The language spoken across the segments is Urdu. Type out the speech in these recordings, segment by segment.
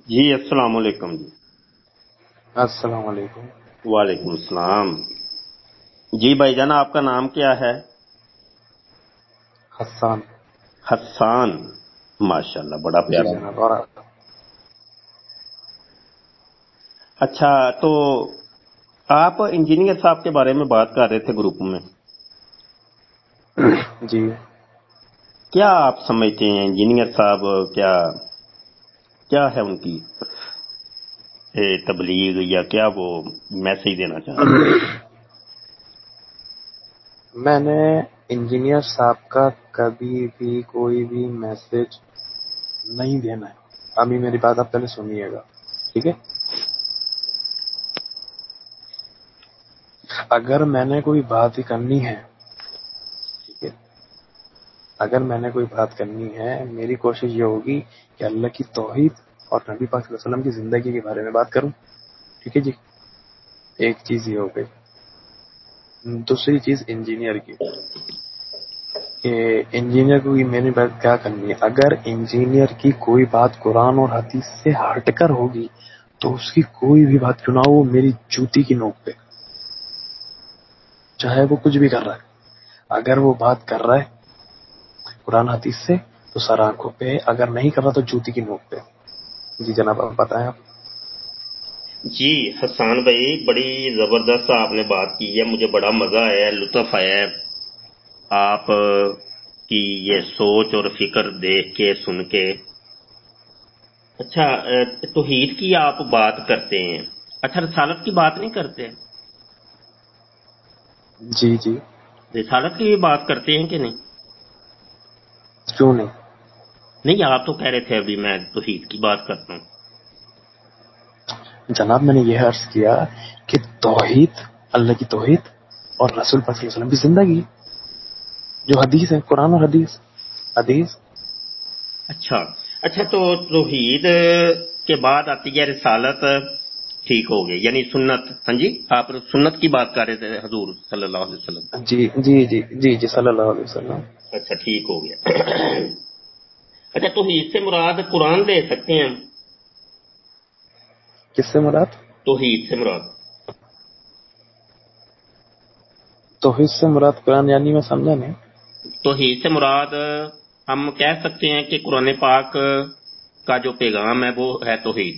جی السلام علیکم جی۔ السلام علیکم۔ وعلیکم السلام۔ جی بھائی جان، آپ کا نام کیا ہے؟ حسان۔ حسان، ماشاءاللہ بڑا جی پیارا۔ جناب۔ اور اچھا، تو آپ انجینئر صاحب کے بارے میں بات کر رہے تھے گروپ میں، جی کیا آپ سمجھتے ہیں انجینئر صاحب کیا ہے ان کی تبلیغ، یا کیا وہ میسج دینا چاہتے ہیں؟ میں نے انجینئر صاحب کا کبھی بھی کوئی بھی میسج نہیں دینا ہے۔ ابھی میری بات آپ پہلے سنیے گا، ٹھیک ہے؟ اگر میں نے کوئی بات ہی کرنی ہے، ٹھیک ہے، اگر میں نے کوئی بات کرنی ہے، میری کوشش یہ ہوگی کہ اللہ کی توحید اور نبی پاک صلی اللہ علیہ وسلم کی زندگی کے بارے میں بات کروں، ٹھیک ہے جی؟ ایک چیز یہ ہو گئی۔ دوسری چیز انجینئر کی، کہ انجینئر کو میں نے بات کیا کرنی ہے۔ اگر انجینئر کی کوئی بات قرآن اور حدیث سے ہٹ کر ہوگی تو اس کی کوئی بھی بات کیوں نہ ہو، میری جوتی کی نوک پہ، چاہے وہ کچھ بھی کر رہا ہے، اگر وہ بات کر رہا ہے قرآن حدیث سے تو سر آنکھوں پہ، اگر نہیں کر رہا تو جوتی کی نوک پہ۔ جی جناب، آپ بتائیں۔ آپ جی حسان بھائی، بڑی زبردست آپ نے بات کی ہے، مجھے بڑا مزہ آیا، لطف آیا ہے آپ کی یہ سوچ اور فکر دیکھ کے، سن کے۔ اچھا، توحید کی آپ بات کرتے ہیں، اچھا رسالت کی بات نہیں کرتے؟ جی جی، رسالت کی بھی بات کرتے ہیں کہ نہیں؟ کیوں نہیں؟ نہیں، آپ تو کہہ رہے تھے ابھی میں توحید کی بات کرتا ہوں۔ جناب میں نے یہ عرض کیا کہ توحید، اللہ کی توحید اور رسول پاک صلی اللہ علیہ وسلم کی زندگی، جو حدیث ہے، قرآن اور حدیث۔ اچھا، تو توحید کے بعد آتی ہے رسالت، ٹھیک ہو گئی، یعنی سنت۔ ہاں جی، آپ سنت کی بات کر رہے تھے حضور صلی اللہ علیہ وسلم کی۔ جی جی جی جی جی، صلی اللہ علیہ وسلم۔ اچھا، ٹھیک ہو گیا۔ اچھا، توحید سے مراد قرآن لے سکتے ہیں ہم؟ کس سے مراد؟ توحید سے مراد توحید سے مراد قرآن، یعنی میں سمجھا نہیں۔ توحید سے مراد ہم کہہ سکتے ہیں کہ قرآن پاک کا جو پیغام ہے وہ ہے توحید۔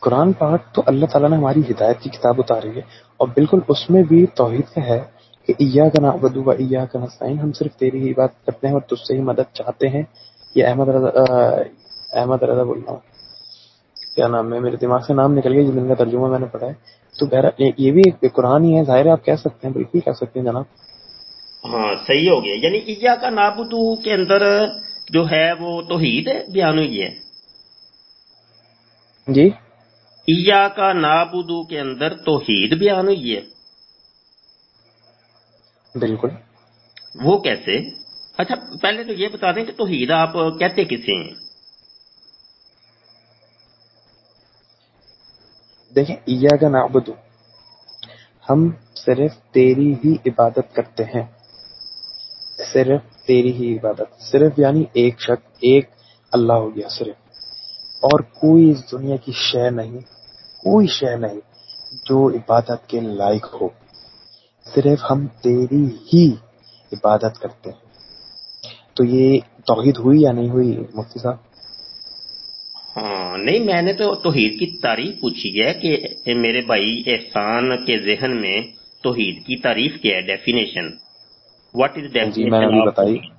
قرآن پاک تو اللہ تعالیٰ نے ہماری ہدایت کی کتاب اتاری ہے، اور بالکل اس میں بھی توحید کا ہے کہ ایاک نعبد و ایاک نستعین، ہم صرف تیری ہی عبادت کرتے ہیں اور تجھ سے ہی مدد چاہتے ہیں۔ یہ احمد رضا بول رہا ہوں، کیا نام ہے، میرے دماغ سے نام نکل گیا، جن کا ترجمہ میں نے پڑھا ہے۔ تو بہرحال یہ بھی ایک قرآن ہی ہے، ظاہر ہے آپ کہہ سکتے ہیں، بالکل کہہ سکتے ہیں جناب۔ ہاں، صحیح ہو گیا، یعنی ایاک نعبد کے اندر جو ہے وہ توحید بیان ہوئی ہے۔ جی ایاک نعبد کے اندر توحید بیان ہوئی ہے، بالکل۔ وہ کیسے؟ اچھا، پہلے تو یہ بتا دیں کہ توحید آپ کہتے کسے ہیں؟ دیکھیں، ایاک نعبد، ہم صرف تیری ہی عبادت کرتے ہیں، صرف تیری ہی عبادت، صرف یعنی ایک شخص، ایک اللہ ہو گیا صرف، اور کوئی اس دنیا کی شے نہیں، کوئی شے نہیں جو عبادت کے لائق ہو، صرف ہم تیری ہی عبادت کرتے ہیں۔ تو یہ توحید ہوئی یا نہیں ہوئی مفتی صاحب؟ ہاں، نہیں، میں نے تو توحید کی تعریف پوچھی ہے کہ میرے بھائی احسان کے ذہن میں توحید کی تعریف کیا ہے، ڈیفینیشن، واٹ از جی میں نے ڈیفینیشن ابھی آف بتائی۔ توحید؟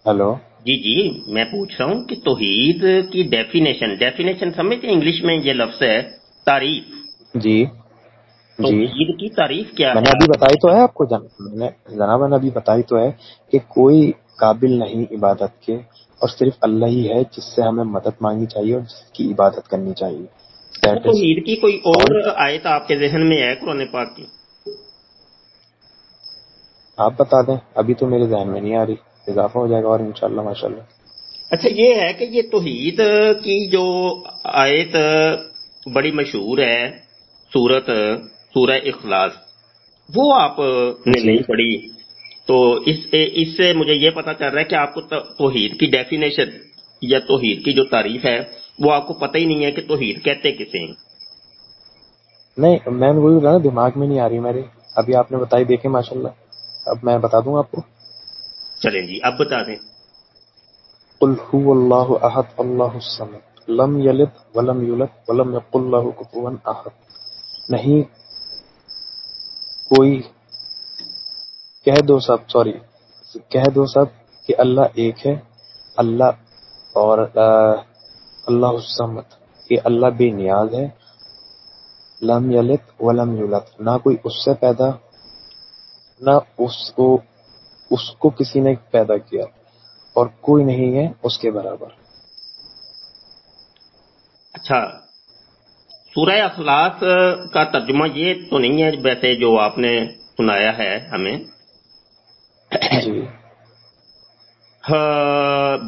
ہیلو، جی میں پوچھ رہا ہوں کہ توحید کی ڈیفینیشن سمجھتے ہیں؟ انگلش میں یہ لفظ ہے تعریف، جی جی، توحید کی تعریف کیا میں نے ہے ابھی آپ؟ بتائی تو ہے آپ کو، جناب میں نے ابھی بتائی تو ہے کہ کوئی قابل نہیں عبادت کے، اور صرف اللہ ہی ہے جس سے ہمیں مدد مانگنی چاہیے اور جس کی عبادت کرنی چاہیے۔ اچھا، دیٹ از توحید کی کوئی آل۔ اور آیت آپ کے ذہن میں ہے قرآن پاک کی؟ آپ بتا دیں، ابھی تو میرے ذہن میں نہیں آ رہی، اضافہ ہو جائے گا اور انشاءاللہ ماشاءاللہ۔ اچھا، یہ ہے کہ یہ توحید کی جو آیت بڑی مشہور ہے، سورہ اخلاص، وہ آپ نے نہیں پڑھی. تو اس سے مجھے یہ پتا چل رہا ہے کہ آپ کو توحید کی ڈیفینیشن یا توحید کی جو تعریف ہے وہ آپ کو پتہ ہی نہیں ہے کہ توحید کہتے کسے ہیں. نہیں، میں وہی بولا نا، دماغ میں نہیں آ رہی میرے. ابھی آپ نے بتائی، دیکھیں ماشاءاللہ. اب میں بتا دوں آپ کو. چلیں جی اب بتا دیں. قل هو اللہ احد اللہ الصمد لم یلد ولم یولد ولم یکن لہ کفوا احد. نہیں کوئی، کہہ دو سب کہ اللہ ایک ہے. اللہ اور اللہ الصمد، کہ اللہ بے نیاز ہے. لم یلد ولم یولد، نہ کوئی اس سے پیدا، نہ اس کو کسی نے پیدا کیا، اور کوئی نہیں ہے اس کے برابر. اچھا، سورہ اخلاص کا ترجمہ یہ تو نہیں ہے ویسے جو آپ نے سنایا ہے ہمیں. جی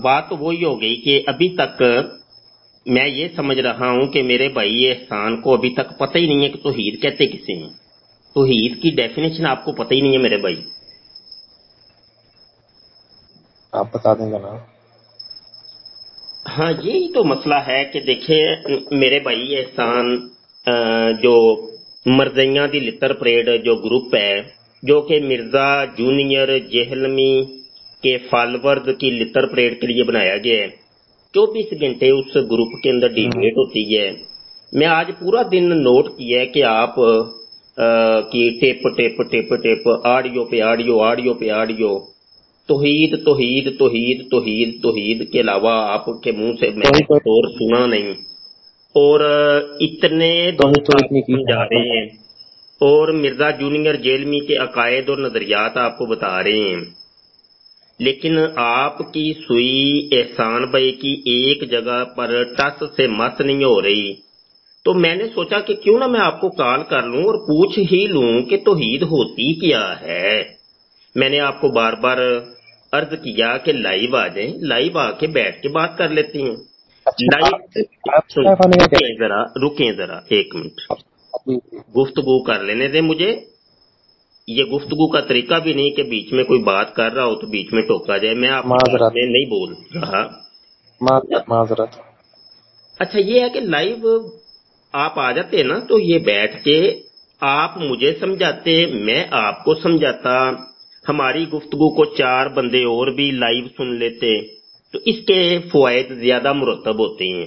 بات تو وہی ہو گئی کہ ابھی تک میں یہ سمجھ رہا ہوں کہ میرے بھائی احسان کو ابھی تک پتہ ہی نہیں ہے کہ توحید کہتے کسے ہیں. توحید کی ڈیفینیشن آپ کو پتہ ہی نہیں ہے میرے بھائی. آپ بتا دیں جناب. ہاں یہی تو مسئلہ ہے کہ دیکھیں میرے بھائی احسان، جو مرزیاں دی لتر پریڈ جو گروپ ہے جو کہ مرزا جونیئر جہلمی کے فالورز کی لتر پریڈ کے لیے بنایا گیا ہے، 24 گھنٹے اس گروپ کے اندر ڈیبیٹ ہوتی ہے. میں آج پورا دن نوٹ کیا ہے کہ آپ کی tape tape tape tape audio پہ آڈیو آڈیو پہ آڈیو توحید توحید توحید توحید توحید کے علاوہ آپ کے منہ سے میں نے کچھ اور سنا نہیں. اور اتنے دوست آپ کو سمجھا رہے ہیں اور مرزا جونیئر جیلمی کے عقائد اور نظریات آپ کو بتا رہے ہیں، لیکن آپ کی سوئی احسان بھائی کی ایک جگہ پر ٹس سے مس نہیں ہو رہی. تو میں نے سوچا کہ کیوں نہ میں آپ کو کال کر لوں اور پوچھ ہی لوں کہ توحید ہوتی کیا ہے. میں نے آپ کو بار بار عرض کیا کہ لائیو آ جائیں، لائیو آ کے بیٹھ کے بات کر لیتے ہیں. رکیں ذرا ایک منٹ، گفتگو کر لینے دیں مجھے. یہ گفتگو کا طریقہ بھی نہیں کہ بیچ میں کوئی بات کر رہا ہو تو بیچ میں ٹوکا جائے. میں آپ کی بات میں نہیں بول رہا. معذرت. اچھا یہ ہے کہ لائیو آپ آ جاتے نا تو یہ بیٹھ کے آپ مجھے سمجھاتے، میں آپ کو سمجھاتا، ہماری گفتگو کو 4 بندے اور بھی لائیو سن لیتے تو اس کے فوائد زیادہ مرتب ہوتے ہیں.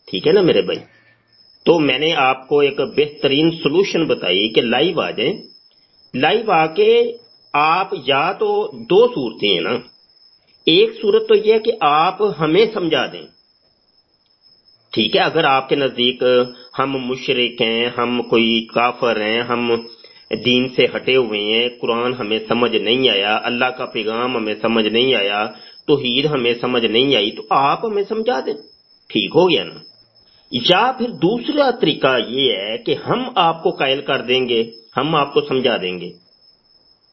ٹھیک ہے نا میرے بھائی؟ تو میں نے آپ کو ایک بہترین سلوشن بتائی کہ لائیو آ جائیں. لائیو آ کے آپ یا تو 2 صورتیں ہیں نا. ایک صورت تو یہ ہے کہ آپ ہمیں سمجھا دیں. ٹھیک ہے، اگر آپ کے نزدیک ہم مشرک ہیں، ہم کوئی کافر ہیں، ہم دین سے ہٹے ہوئے ہیں، قرآن ہمیں سمجھ نہیں آیا، اللہ کا پیغام ہمیں سمجھ نہیں آیا، توحید ہمیں سمجھ نہیں آئی، تو آپ ہمیں سمجھا دیں. ٹھیک ہو گیا نا؟ یا پھر دوسرا طریقہ یہ ہے کہ ہم آپ کو قائل کر دیں گے، ہم آپ کو سمجھا دیں گے.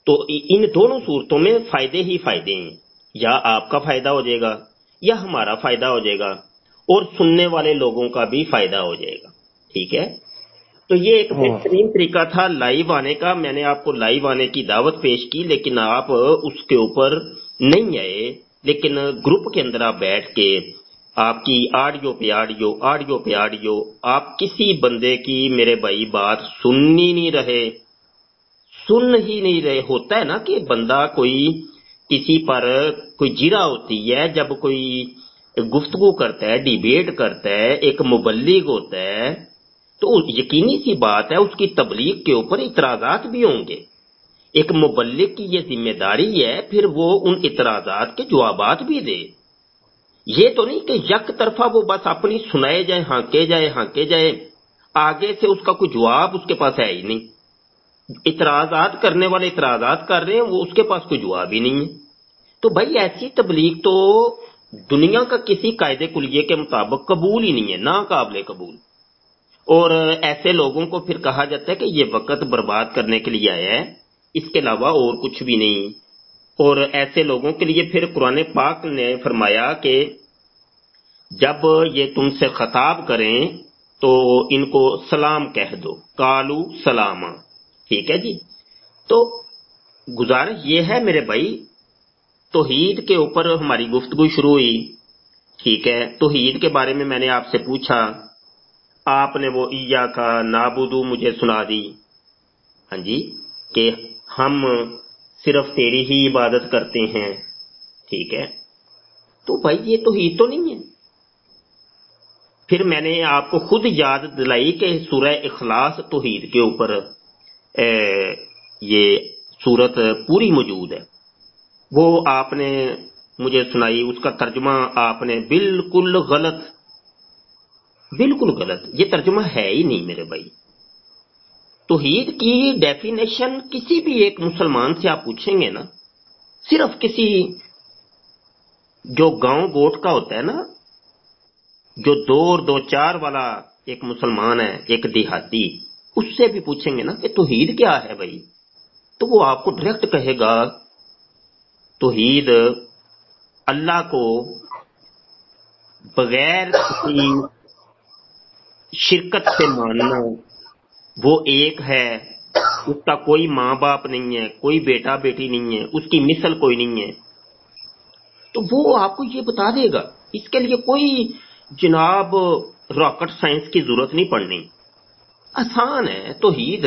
تو ان دونوں صورتوں میں فائدے ہی فائدے ہیں. یا آپ کا فائدہ ہو جائے گا یا ہمارا فائدہ ہو جائے گا اور سننے والے لوگوں کا بھی فائدہ ہو جائے گا. ٹھیک ہے؟ تو یہ ایک بہترین طریقہ تھا لائیو آنے کا. میں نے آپ کو لائیو آنے کی دعوت پیش کی لیکن آپ اس کے اوپر نہیں آئے. لیکن گروپ کے اندر آپ بیٹھ کے آپ کی آڈیو پہ آڈیو آڈیو پہ آڈیو آپ کسی بندے کی میرے بھائی بات سن ہی نہیں رہے. ہوتا ہے نا کہ بندہ کوئی کسی پر کوئی جرا ہوتی ہے جب کوئی گفتگو کرتا ہے، ڈیبیٹ کرتا ہے، ایک مبلغ ہوتا ہے تو یقینی سی بات ہے اس کی تبلیغ کے اوپر اعتراضات بھی ہوں گے. ایک مبلغ کی یہ ذمہ داری ہے پھر وہ ان اعتراضات کے جوابات بھی دے. یہ تو نہیں کہ یک طرفہ وہ بس اپنی سنائے جائے، ہانکے جائے، آگے سے اس کا کوئی جواب اس کے پاس ہے ہی نہیں. اعتراضات کرنے والے اعتراضات کر رہے ہیں، وہ اس کے پاس کوئی جواب ہی نہیں ہے. تو بھائی ایسی تبلیغ تو دنیا کا کسی قاعدے کلیے کے مطابق قبول ہی نہیں ہے، ناقابل قبول. اور ایسے لوگوں کو پھر کہا جاتا ہے کہ یہ وقت برباد کرنے کے لیے آیا ہے، اس کے علاوہ اور کچھ بھی نہیں. اور ایسے لوگوں کے لیے پھر قرآن پاک نے فرمایا کہ جب یہ تم سے خطاب کریں تو ان کو سلام کہہ دو، قالو سلاما. ٹھیک ہے جی؟ تو گزارش یہ ہے میرے بھائی، توحید کے اوپر ہماری گفتگو شروع ہوئی، ٹھیک ہے، توحید کے بارے میں میں نے آپ سے پوچھا، آپ نے وہ ایاک نعبد مجھے سنا دی، ہاں جی، کہ ہم صرف تیری ہی عبادت کرتے ہیں، ٹھیک ہے، تو بھائی یہ توحید تو نہیں ہے۔ پھر میں نے آپ کو خود یاد دلائی کہ سورہ اخلاص توحید کے اوپر یہ سورت پوری موجود ہے، وہ آپ نے مجھے سنائی، اس کا ترجمہ آپ نے بالکل غلط، بالکل غلط، یہ ترجمہ ہے ہی نہیں میرے بھائی۔ توحید کی ڈیفینیشن کسی بھی ایک مسلمان سے آپ پوچھیں گے نا، صرف کسی جو گاؤں گوٹ کا ہوتا ہے نا، جو دو اور دو چار والا ایک مسلمان ہے، ایک دیہاتی، اس سے بھی پوچھیں گے نا کہ توحید کیا ہے بھائی، تو وہ آپ کو ڈائریکٹ کہے گا توحید اللہ کو بغیر کسی شرکت سے ماننا، وہ ایک ہے، اس کا کوئی ماں باپ نہیں ہے، کوئی بیٹا بیٹی نہیں ہے، اس کی مثل کوئی نہیں ہے، تو وہ آپ کو یہ بتا دے گا۔ اس کے لیے کوئی جناب راکٹ سائنس کی ضرورت نہیں پڑنی، آسان ہے توحید،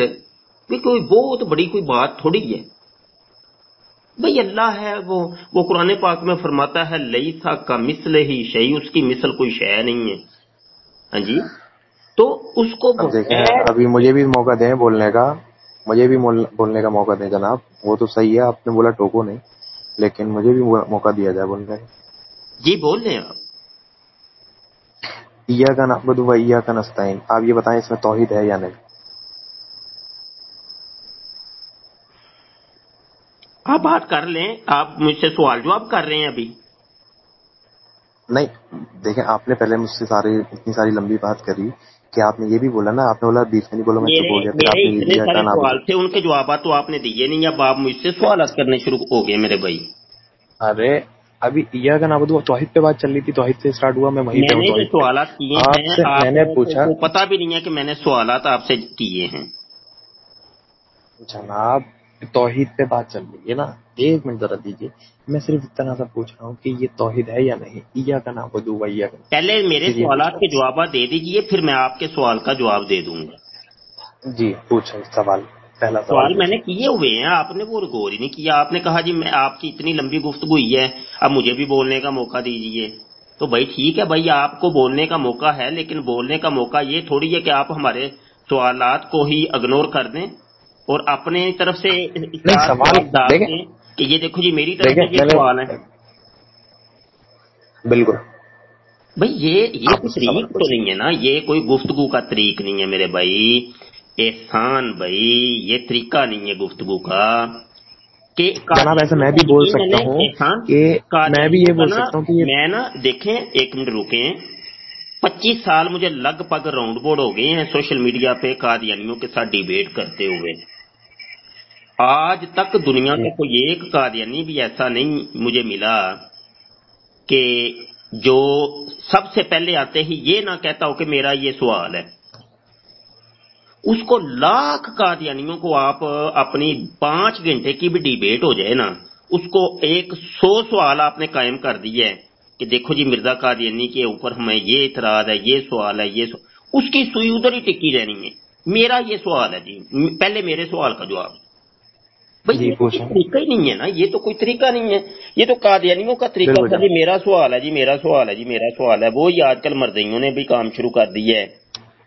کوئی بہت بڑی کوئی بات تھوڑی ہے بھئی۔ اللہ ہے، وہ قرآن پاک میں فرماتا ہے لیسا کا مثل ہی شیء، اس کی مثل کوئی شے نہیں ہے، ہاں جی، تو اس کو اب دیکھیں، بغیر، ابھی مجھے بھی موقع دیں بولنے کا، مجھے بھی بولنے کا موقع دیں جناب، وہ تو صحیح ہے آپ نے بولا ٹوکو نہیں، لیکن مجھے بھی موقع دیا جائے بولنے کا۔ جی بول لیں آپ۔ ایاک نعبد و ایاک نستعین، آپ یہ بتائیں اس میں توحید ہے یا نہیں؟ آپ بات کر لیں، آپ مجھ سے سوال جواب کر رہے ہیں ابھی۔ نہیں دیکھیں، آپ نے پہلے مجھ سے اتنی ساری لمبی بات کری کہ آپ نے یہ بھی بولا نا، آپ نے بولا بیچ میں نہیں بولا، میں چپ میرے ہو گیا، پھر میرے آپ نے اتنے ایاک سارے نعبد۔ سوال تھے، ان کے جوابات تو آپ نے دیے نہیں، اب آپ مجھ سے سوالات کرنے شروع ہو گئے میرے بھائی۔ ارے ابھی ایاک نعبد توحید پہ بات چل رہی تھی، توحید سے اسٹارٹ ہوا، میں وہیں پہ میں ہوں نے جو توحید پہ۔ سوالات کیے آپ ہیں، سے میں آپ نے پوچھا کو پتا بھی نہیں ہے کہ میں نے سوالات آپ سے کیے ہیں۔ جناب توحید پہ بات چل رہی ہے نا، ایک منٹ ذرا دیجیے، میں صرف اتنا سا پوچھ رہا ہوں کہ یہ توحید ہے یا نہیں، ایاک نعبد و ایاک نستعین، پہلے میرے صرف یہ پوچھ سوالات رہا کے جوابات دے دیجئے، پھر میں آپ کے سوال کا جواب دے دوں گا۔ ہوں۔ جی پوچھیں سوال، پہلا سوال سوال میں نے پوچھیں۔ کیے ہوئے ہیں، آپ نے وہ غور ہی نہیں کیا، آپ نے کہا جی میں آپ کی اتنی لمبی گفتگو ہوئی ہے، اب مجھے بھی بولنے کا موقع دیجئے۔ تو بھائی ٹھیک ہے بھائی، آپ کو بولنے کا موقع ہے، لیکن بولنے کا موقع یہ تھوڑی ہے کہ آپ ہمارے سوالات کو ہی اگنور کر دیں اور اپنے طرف سے نہیں چار سوال جواب ڈال دیکھیں، دیں کہ یہ دیکھو جی میری طرف دیکھیں سے یہ میں نے سوال ہے۔ بالکل بھائی یہ آپ کوئی مجھ سے سوال طریق تو پوچھیں۔ نہیں ہے نا، یہ کوئی گفتگو کا طریق نہیں ہے میرے بھائی احسان بھائی، یہ طریقہ نہیں ہے گفتگو کا کہ جناب ایسا قادیانیوں میں کا بھی بول یہ میں سکتا نے ہوں احسان، کہ میں بھی قادیانیوں یہ کا بول نا، سکتا ہوں کہ یہ میں نا دیکھیں ایک منٹ رکیں، 25 سال مجھے لگ بھگ راؤنڈ بورڈ ہو گئے ہیں سوشل میڈیا پہ قادیانیوں کے ساتھ ڈیبیٹ کرتے ہوئے، آج تک دنیا جی کا کوئی ایک قادیانی بھی ایسا نہیں مجھے ملا کہ جو سب سے پہلے آتے ہی یہ نہ کہتا ہو کہ میرا یہ سوال ہے۔ اس کو لاکھ قادیانیوں کو آپ اپنی 5 گھنٹے کی بھی ڈیبیٹ ہو جائے نا، اس کو 100 سوال آپ نے قائم کر دیا ہے کہ دیکھو جی مرزا قادیانی کے اوپر ہمیں یہ اعتراض ہے، یہ سوال ہے، یہ سوال، اس کی سوئی ادھر ہی ٹکی رہنی ہے، میرا یہ سوال ہے جی، پہلے میرے سوال کا جواب۔ بھئی جی یہ تو کوئی پوچھیں، طریقہ ہی نہیں ہے نا، یہ تو کوئی طریقہ نہیں ہے، یہ تو قادیانیوں کا طریقہ بالکل تھا جناب، جی میرا سوال ہے جی، میرا سوال ہے جی، میرا سوال ہے، وہی آج کل مردئیوں نے بھی کام شروع کر دیا ہے،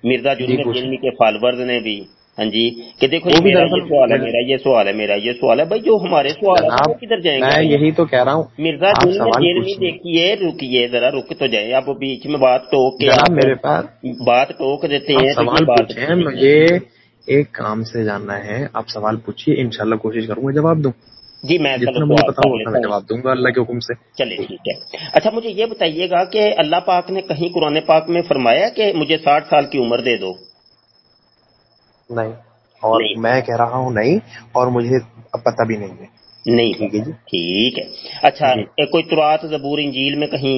مرزا جی جرم پوچھیں، جرمی کے فالورز نے بھی، ہاں جی، کہ دیکھو جی وہ بھی میرا یہ سوال ہے، دراصل میرا یہ سوال ہے، میرا یہ سوال ہے۔ بھائی جو ہمارے سوالات ہیں جناب وہ کدھر جائیں گے میں بھائی؟ یہی تو کہہ رہا ہوں، مرزا آپ جرم سوال جرمی پوچھیے دیکھیے، رکیے ذرا، رک تو جائیں، آپ بیچ میں بات ٹوک کے جناب، آپ میرے پاس بات ٹوک دیتے آپ ہیں، تو یہ سوال بات پوچھیں، اچھی نہیں ہے۔ مجھے ایک کام سے جاننا ہے، آپ سوال پوچھیے، انشاءاللہ کوشش کروں گا جواب دوں، جی میں چلو جتنا مجھے سوال پتا کر ہوگا اتنا لیتا میں ہوں، جواب دوں گا اللہ کے حکم سے۔ چلے جی ٹھیک ہے۔ اچھا مجھے یہ بتائیے گا کہ اللہ پاک نے کہیں قرآن پاک میں فرمایا کہ مجھے 60 سال کی عمر دے دو؟ نہیں، اور نہیں میں کہہ رہا ہوں نہیں، اور مجھے اب پتہ بھی نہیں ہے۔ نہیں ٹھیک ہے پتا، جی، ٹھیک ہے۔ اچھا جی کوئی تورات زبور انجیل میں کہیں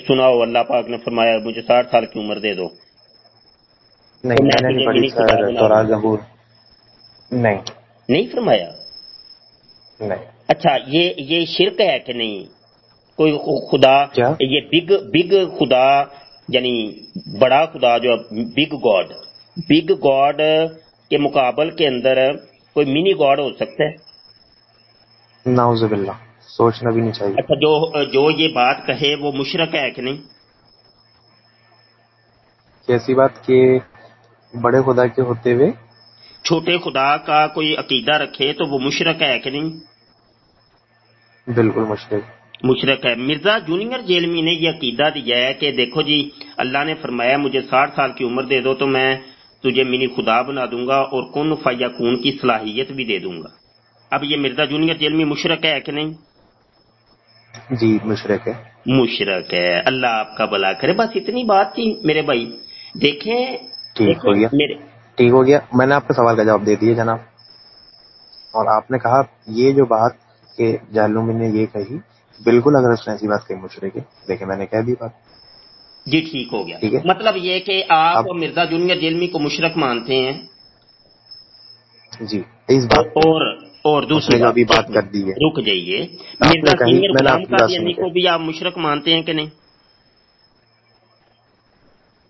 سنا ہو اللہ پاک نے فرمایا مجھے 60 سال کی عمر دے دو تو نہیں، میں میں نے نہیں تجھے پڑھی منی خدا سر بنا دوں تورات گا؟ زبور، نہیں نہیں فرمایا؟ نہیں. اچھا یہ شرک ہے کہ نہیں؟ کوئی خدا کیا؟ یہ بگ خدا یعنی بڑا خدا جو بگ گاڈ کے مقابل کے اندر کوئی منی گاڈ ہو سکتا ہے؟ نعوذ باللہ، سوچنا بھی نہیں چاہیے. اچھا جو یہ بات کہے وہ مشرک ہے کہ نہیں؟ کیسی بات کہ بڑے خدا کے ہوتے ہوئے چھوٹے خدا کا کوئی عقیدہ رکھے تو وہ مشرک ہے کہ نہیں؟ بالکل مشرک ہے. مرزا جونیئر جیلمی نے یہ عقیدہ دیا ہے کہ دیکھو جی اللہ نے فرمایا مجھے 60 سال کی عمر دے دو تو میں تجھے منی خدا بنا دوں گا اور کن فیکون کی صلاحیت بھی دے دوں گا. اب یہ مرزا جونیئر جیلمی مشرک ہے کہ نہیں؟ جی مشرک ہے. مشرک ہے. اللہ آپ کا بھلا کرے. بس اتنی بات تھی میرے بھائی. دیکھیں ٹھیک ہو گیا. میں نے آپ کے سوال کا جواب دے دیا جناب. اور آپ نے کہا یہ جو بات کہ جہلمی نے یہ کہی، بالکل اگر اس نے ایسی بات کہی مشرک ہے. دیکھیں میں نے کہہ دی بات. جی ٹھیک ہو گیا. ٹھیک ہے، مطلب یہ کہ آپ مرزا جونیئر جیلمی کو مشرک مانتے ہیں. جی اس بات اور دوسری جو ابھی بات کر دی ہے. رک جائیے. مرزا سینئر میں نے غلام آپ کی بات قادیانی کو بھی آپ مشرک مانتے ہیں کہ نہیں؟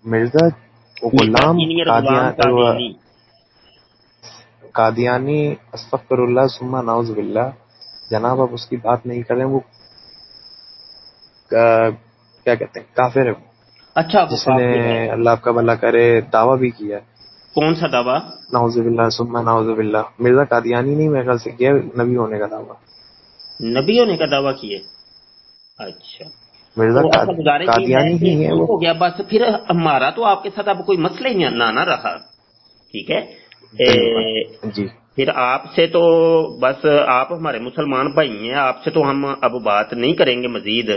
مرزا غلام قادیانی استغفر اللہ ثم نعوذ باللہ. جناب آپ اس کی بات نہیں کریں. وہ کیا کہتے ہیں کافر ہے. اچھا جس نے اللہ آپ کا بھلا کرے دعویٰ بھی کیا. کون سا دعویٰ؟ نعوذ باللہ ثم نعوذ باللہ. مرزا قادیانی نہیں میرے خیال سے کیا نبی ہونے کا دعویٰ. نبی ہونے کا دعویٰ کیے؟ اچھا مرزا قادیانی ہی ہے وہ. ہو گیا. بس پھر ہمارا تو آپ کے ساتھ اب کوئی مسئلہ ہی نہ رہا. ٹھیک ہے جی. پھر آپ سے تو بس آپ ہمارے مسلمان بھائی ہیں، آپ سے تو ہم اب بات نہیں کریں گے مزید.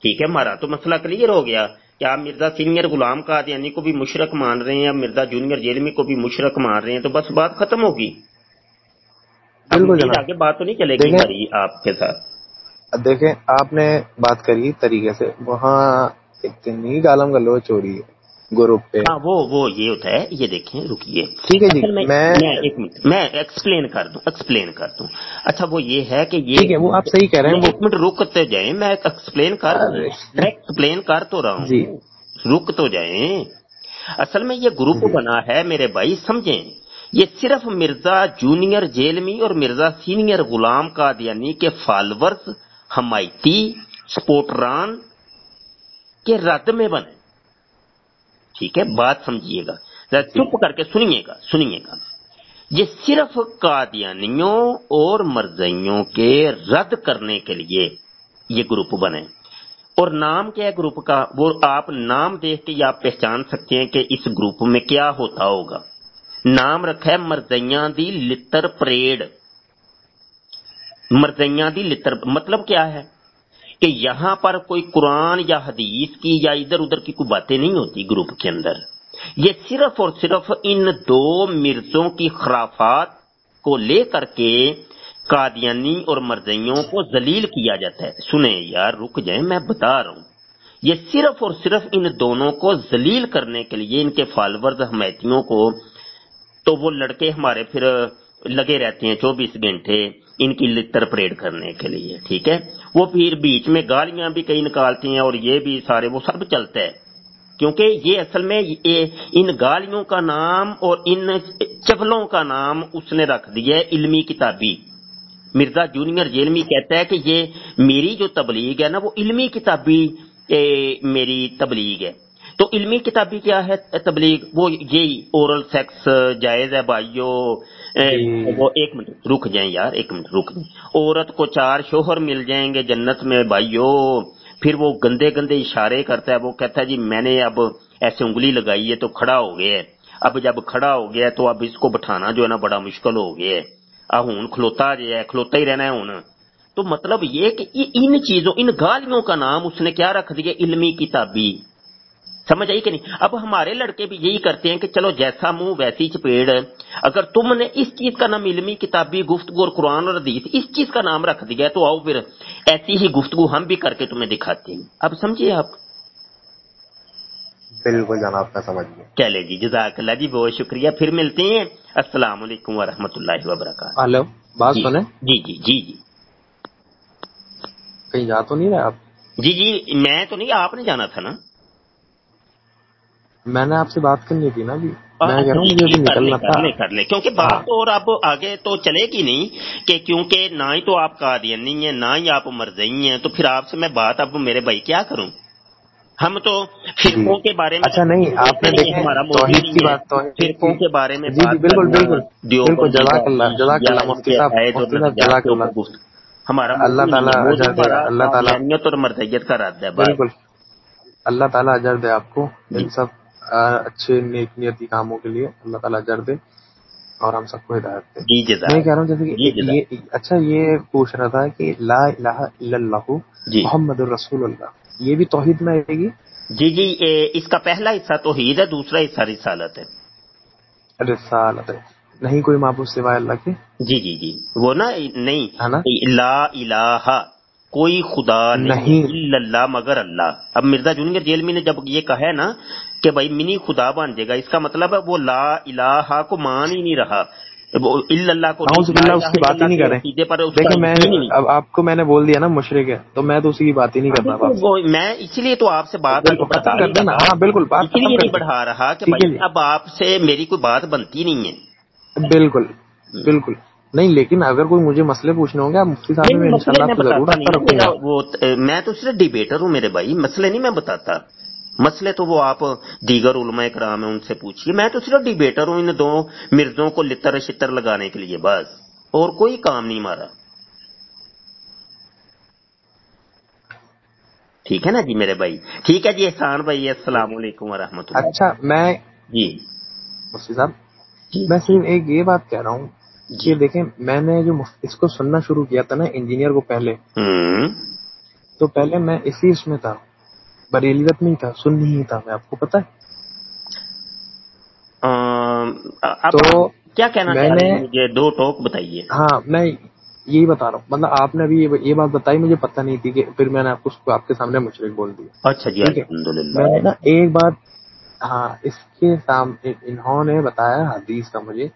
ٹھیک ہے ہمارا تو مسئلہ کلیئر ہو گیا کہ آپ مرزا سینئر غلام قادیانی کو بھی مشرک مان رہے ہیں، اب مرزا جونیئر جیلمی کو بھی مشرک مان رہے ہیں، تو بس بات ختم ہوگی. آگے بات تو نہیں چلے گی ہماری آپ کے ساتھ. دیکھیں آپ نے بات کری طریقے سے، وہاں اتنی گالم گلوچ ہو رہی ہے گروپ پہ. ہاں وہ یہ ہوتا ہے. یہ دیکھیں رکیے. ٹھیک ہے جی. میں ایک منٹ میں ایکسپلین کر دوں. اچھا وہ یہ ہے کہ یہ وہ آپ صحیح کہہ رہے ہیں. ایک منٹ رکتے جائیں. میں ایکسپلین کر تو رہا ہوں جی. رک تو جائیں. اصل میں یہ گروپ بنا ہے میرے بھائی سمجھیں. یہ صرف مرزا جونیئر جیلمی اور مرزا سینئر غلام قادیانی کے فالورز، حمایتی، سپورٹران کے رد میں بنے. ٹھیک ہے بات سمجھیے گا، چپ کر کے سنیے گا. یہ صرف قادیانیوں اور مرزائیوں کے رد کرنے کے لیے یہ گروپ بنے. اور نام کیا ہے گروپ کا؟ وہ آپ نام دیکھ کے آپ پہچان سکتے ہیں کہ اس گروپ میں کیا ہوتا ہوگا. نام رکھا ہے مرزائیاں دی لتر پریڈ. مرزائیاں دی لتر مطلب کیا ہے کہ یہاں پر کوئی قرآن یا حدیث کی یا ادھر ادھر کی کوئی باتیں نہیں ہوتی گروپ کے اندر. یہ صرف اور صرف ان دو مرزوں کی خرافات کو لے کر کے قادیانی اور مرزائیوں کو ذلیل کیا جاتا ہے. سنیں یار رک جائیں میں بتا رہا ہوں. یہ صرف اور صرف ان دونوں کو ذلیل کرنے کے لیے ان کے فالورز حمایتیوں کو، تو وہ لڑکے ہمارے پھر لگے رہتے ہیں 24 گھنٹے ان کی لتر پریڈ کرنے کے لیے. ٹھیک ہے وہ پھر بیچ میں گالیاں بھی کئی نکالتے ہیں اور یہ بھی سارے وہ سب چلتا ہے. کیونکہ یہ اصل میں ان گالیوں کا نام اور ان چپلوں کا نام اس نے رکھ دیا ہے علمی کتابی. مرزا جونیئر جیلمی کہتا ہے کہ یہ میری جو تبلیغ ہے نا وہ علمی کتابی میری تبلیغ ہے. تو علمی کتابی کیا ہے تبلیغ؟ وہ یہی اورل سیکس جائز ہے بھائیو. وہ ایک منٹ رک جائیں یار، ایک منٹ رک جائیں. عورت کو 4 شوہر مل جائیں گے جنت میں بھائیو. پھر وہ گندے گندے اشارے کرتا ہے. وہ کہتا ہے جی میں نے اب ایسے انگلی لگائی ہے تو کھڑا ہو گیا ہے. اب جب کھڑا ہو گیا تو اب اس کو بٹھانا جو ہے نا بڑا مشکل ہو گیا ہے. ہوں کھلوتا جو ہے کھلوتا ہی رہنا ہے ہوں. تو مطلب یہ کہ ان چیزوں ان گالیوں کا نام اس نے کیا رکھ دیا؟ علمی کتابی. سمجھ آئی کہ نہیں؟ اب ہمارے لڑکے بھی یہی کرتے ہیں کہ چلو جیسا منہ ویسی چپیڑ. اگر تم نے اس چیز کا نام علمی کتابی گفتگو اور قرآن اور حدیث اس چیز کا نام رکھ دیا تو آؤ پھر ایسی ہی گفتگو ہم بھی کر کے تمہیں دکھاتے ہیں. اب سمجھیے آپ. بالکل جناب میں سمجھ گیا. چلے جی جزاک اللہ جی بہت شکریہ. پھر ملتے ہیں. السلام علیکم ورحمۃ اللہ وبرکاتہ. ہلو بات جی سنیں. جی جی جی جی کہیں جا تو نہیں رہے آپ؟ جی جی میں تو نہیں، آپ نے جانا تھا نا. میں نے آپ سے بات کرنی تھی نا جی. میں کہہ رہا ہوں جی مجھے جی ابھی نکلنا تھا. کر لیں کیونکہ بات تو اور اب آگے تو چلے گی نہیں کہ کیونکہ نہ ہی تو آپ قادیانی ہیں نہ ہی آپ مرزئی ہیں، تو پھر آپ سے میں بات اب میرے بھائی کیا کروں. ہم تو جی فرقوں کے بارے میں اچھا نہیں آپ نے دیکھیں ہمارا موضوع توحید کی نہیں ہے بات توحید فرقوں کی. کے بارے میں جی جی بات بالکل کرنا. بالکل بالکل دیوبندی جزاک یا اللہ ان مفتی کے صاحب عقائد اور مفتی صاحب نظریات جزاک کے اللہ. اوپر گفتگو ہمارا اللہ موضوع نہیں تعالیٰ ہے. موضوع اجر دے. ہمارا اللہ تعالیٰ قادیانیت اور مرزیت کا رد ہے. بس بالکل اللہ تعالیٰ اجر دے آپ کو جی ان سب اچھے نیک نیتی کاموں کے لیے. اللہ تعالیٰ اجر دے اور ہم سب کو ہدایت دے. جی میں جزاک کہہ رہا ہوں جیسے جی کہ جزاک یہ اچھا یہ پوچھ رہا تھا کہ لا الہ الا اللہ جی محمد الرسول اللہ یہ بھی توحید میں آئے گی؟ جی جی اس کا پہلا حصہ توحید ہے، دوسرا حصہ رسالت ہے. رسالت نہیں کوئی معبود سوائے اللہ کے. جی جی جی وہ نا نہیں ہے نا. لا الہ کوئی خدا نہیں ہے نہیں الا اللہ مگر اللہ. اب مرزا جونیئر جیلمی نے جب یہ کہا ہے نا کہ بھائی منی خدا بن جائے گا، اس کا مطلب ہے وہ لا الہ کو مان ہی نہیں رہا، وہ الا اللہ کو نعوذ نہیں، لا باللہ الہ اس کی الا بات ہی اللہ نہیں کے کریں. عقیدے پر اس کا دیکھیں میں یقین ہی نہیں. اب آپ کو میں نے بول دیا نا مشرک ہے تو میں تو اسی کی بات ہی نہیں کرتا اب آپ سے. بالکل میں اسی لیے تو آپ سے بات آگے بالکل بڑھا ختم کر نہیں دینا. رہا، ہاں بالکل بات اسی ختم لیے کر نہیں دیں. بڑھا رہا کہ ٹھیک ہے بھائی جی. اب آپ سے میری کوئی بات بنتی نہیں ہے. بالکل بالکل نہیں لیکن اگر کوئی مجھے مسئلے پوچھنے ہوں گے آپ مفتی صاحب نہیں میں مسئلے انشاءاللہ میں آپ کو ضرور بتاتا نہیں رابطہ نا، رکھوں میرا گا. وہ میں تو صرف ڈیبیٹر ہوں میرے بھائی، مسئلے نہیں میں بتاتا. مسئلے تو وہ آپ دیگر علماء کرام ہیں ان سے پوچھیے، میں تو صرف ڈیبیٹر ہوں ان دو مرزوں کو لتر شتر لگانے کے لیے بس، اور کوئی کام نہیں مارا. ٹھیک ہے نا جی میرے بھائی. ٹھیک ہے جی احسان بھائی السلام علیکم ورحمۃ اللہ. اچھا میں جی مفتی صاحب جی میں صرف ایک یہ بات کہہ رہا ہوں جی کہ دیکھیں میں نے جو اس کو سننا شروع کیا تھا نا انجینئر کو پہلے تو پہلے میں اسی اس میں تھا بریلیت میں ہی تھا سن نہیں تھا میں آپ کو پتا ہے. اب تو کیا کہنا میں چاہ نے رہے ہیں مجھے دو ٹوک بتائیے. ہاں میں یہی بتا رہا ہوں مطلب آپ نے ابھی یہ بات بتائی مجھے پتہ نہیں تھی کہ پھر میں نے آپ کو اس کو آپ کے سامنے مشرک بول دیا. اچھا جی ٹھیک ہے الحمدللہ. میں نے نا ایک بات ہاں اس کے سامنے انہوں نے بتایا حدیث کا مجھے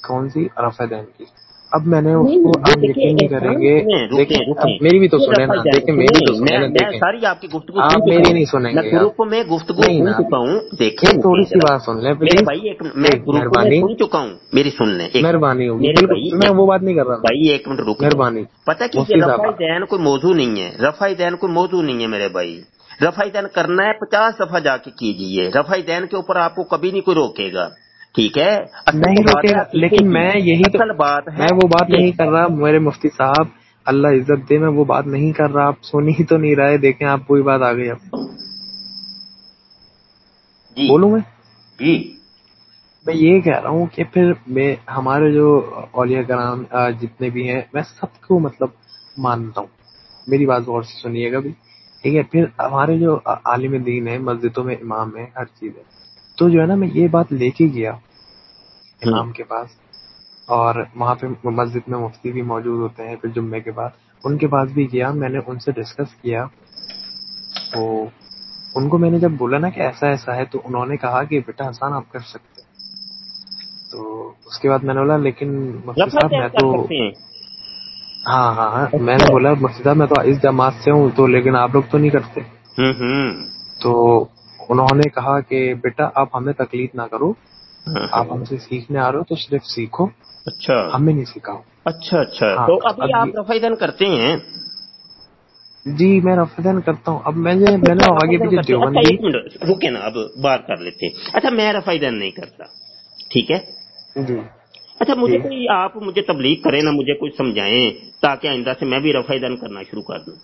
کون سی رفع دین کی. اب میں نے اس نہیں کو وہ آپ دیکھیے یقین نہیں کریں احسان گے. دیکھیں اب رکیں میری بھی تو یہ سنیں رفع نا دین دیکھیں میری بھی تو سنیں، سنیں نا میں دیکھیں ساری آپ کی گفتگو سن آپ چکا میری ہوں، نہیں سنیں میں گے آپ. گروپ میں گفتگو نہیں سن نا چکا ہوں. دیکھیں ایک تھوڑی رکیں سی ذرا بات سن لیں میرے پلیز. بھائی، ایک میں ایک گروپ میں مہربانی سن چکا ہوں، میری سن لیں ایک مہربانی ہوگی میرے بالکل بھائی. میں وہ بات نہیں کر رہا بھائی ایک منٹ رک جاؤ. مہربانی پتہ کہ یہ مفتی رفع صاحب. دین کوئی موضوع نہیں ہے، رفع دین کوئی موضوع نہیں ہے میرے بھائی. رفع دین کرنا ہے 50 دفعہ جا کے کیجیے، رفع دین کے اوپر آپ کو کبھی نہیں کوئی روکے گا. ٹھیک ہے اصل نہیں تو بات روکے ہے گا عقیدے لیکن کی، میں یہی تو اصل بات ہے میں وہ بات عقیدے نہیں کی. کر رہا میرے مفتی صاحب اللہ عزت دے میں وہ بات نہیں کر رہا. آپ سن ہی تو نہیں رہے. دیکھیں آپ وہی بات آ گئی. اب جی بولوں جی میں یہ کہہ رہا ہوں کہ پھر میں ہمارے جو اولیاء کرام جتنے بھی ہیں میں سب کو مطلب مانتا ہوں. میری بات غور سے سنیے گا بھی. ٹھیک ہے پھر ہمارے جو عالم دین ہے مسجدوں میں امام ہے ہر چیز ہے تو جو ہے نا میں یہ بات لے کے گیا امام کے پاس اور وہاں پہ مسجد میں مفتی بھی موجود ہوتے ہیں. پھر جمعے کے بعد ان کے پاس بھی گیا میں نے ان سے ڈسکس کیا. تو ان کو میں نے جب بولا نا کہ ایسا ایسا ہے تو انہوں نے کہا کہ بیٹا آسان آپ کر سکتے. تو اس کے بعد میں نے بولا لیکن مفتی رفع صاحب دین میں کر تو سکتے ہیں. ہاں میں نے بولا مفتی صاحب میں تو اس جماعت سے ہوں تو لیکن آپ لوگ تو نہیں کرتے. تو انہوں نے کہا کہ بیٹا آپ ہمیں تکلیف نہ کرو، آپ ہم سے سیکھنے آ رہے ہو تو صرف سیکھو، اچھا ہمیں نہیں سکھاؤ. اچھا ہاں تو ابھی اب آپ رفع دین کرتے ہیں؟ جی میں رفع دین کرتا ہوں. اب میں نے رفع آگے دین پیچھے کرتے ہیں. اچھا دیوبندی. ایک منٹ رکے نا اب بات کر لیتے ہیں. اچھا میں رفع دین نہیں کرتا، ٹھیک ہے. جی اچھا مجھے جی کوئی آپ مجھے تبلیغ کریں نا، مجھے کچھ سمجھائیں تاکہ آئندہ سے میں بھی رفع دین کرنا شروع کر دوں.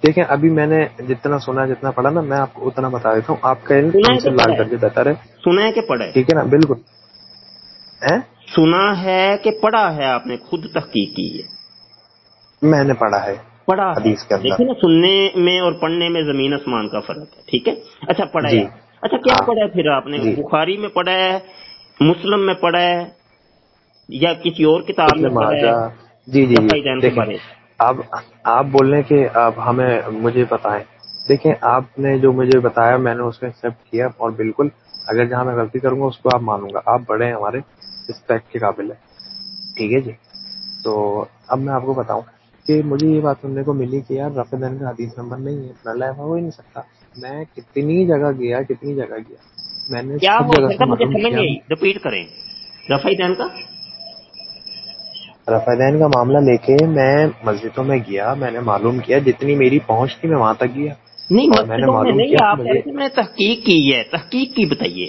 دیکھیں ابھی میں نے جتنا سنا جتنا پڑھا نا میں آپ کو اتنا بتا دیتا ہوں. آپ کا علم سنا ہم ہے سے کہ لاکھ پڑھا ہے؟ درجے بہتر ہے. سنا ہے کہ پڑھا ہے؟ ٹھیک ہے نا بالکل. سنا ہے کہ پڑھا ہے؟ آپ نے خود تحقیق کی ہے؟ میں نے پڑھا ہے پڑھا ہے. حدیث کے اندر. دیکھیں نا سننے میں اور پڑھنے میں زمین آسمان کا فرق ہے. ٹھیک ہے اچھا پڑھا ہے جی آپ. اچھا کیا ہاں پڑھا ہے پھر آپ نے؟ جی بخاری میں پڑھا ہے، مسلم میں پڑھا ہے، یا کسی اور کتاب میں ابن پڑھا ہے ماجہ. جی رفع دین کے دیکھیں بارے؟ اب آپ بول رہے ہیں کہ اب مجھے بتائیں دیکھیں آپ نے جو مجھے بتایا میں نے اس کو ایکسیپٹ کیا، اور بالکل اگر جہاں میں غلطی کروں گا اس کو آپ مانوں گا، آپ بڑے ہیں ہمارے، رسپیکٹ کے قابل ہے، ٹھیک ہے جی۔ تو اب میں آپ کو بتاؤں کہ مجھے یہ بات سننے کو ملی کہ یار رفع دین کا حدیث نمبر نہیں ہے، اتنا لائف ہو ہی نہیں سکتا۔ میں کتنی جگہ گیا، میں نے کیا سب ہو جگہ سے سکتا مجھے معلوم سمجھ کیا۔ نہیں آئی، رپیٹ کریں رفع دین کا۔ رفع دین کا معاملہ لے کے میں مسجدوں میں گیا، میں نے معلوم کیا، جتنی میری پہنچ تھی میں وہاں تک گیا، نہیں اور میں نے مسجدوں میں معلوم نہیں، کیا کہ آپ کہہ مجھے، رہے تھے میں نے تحقیق کی ہے، تحقیق کی بتائیے۔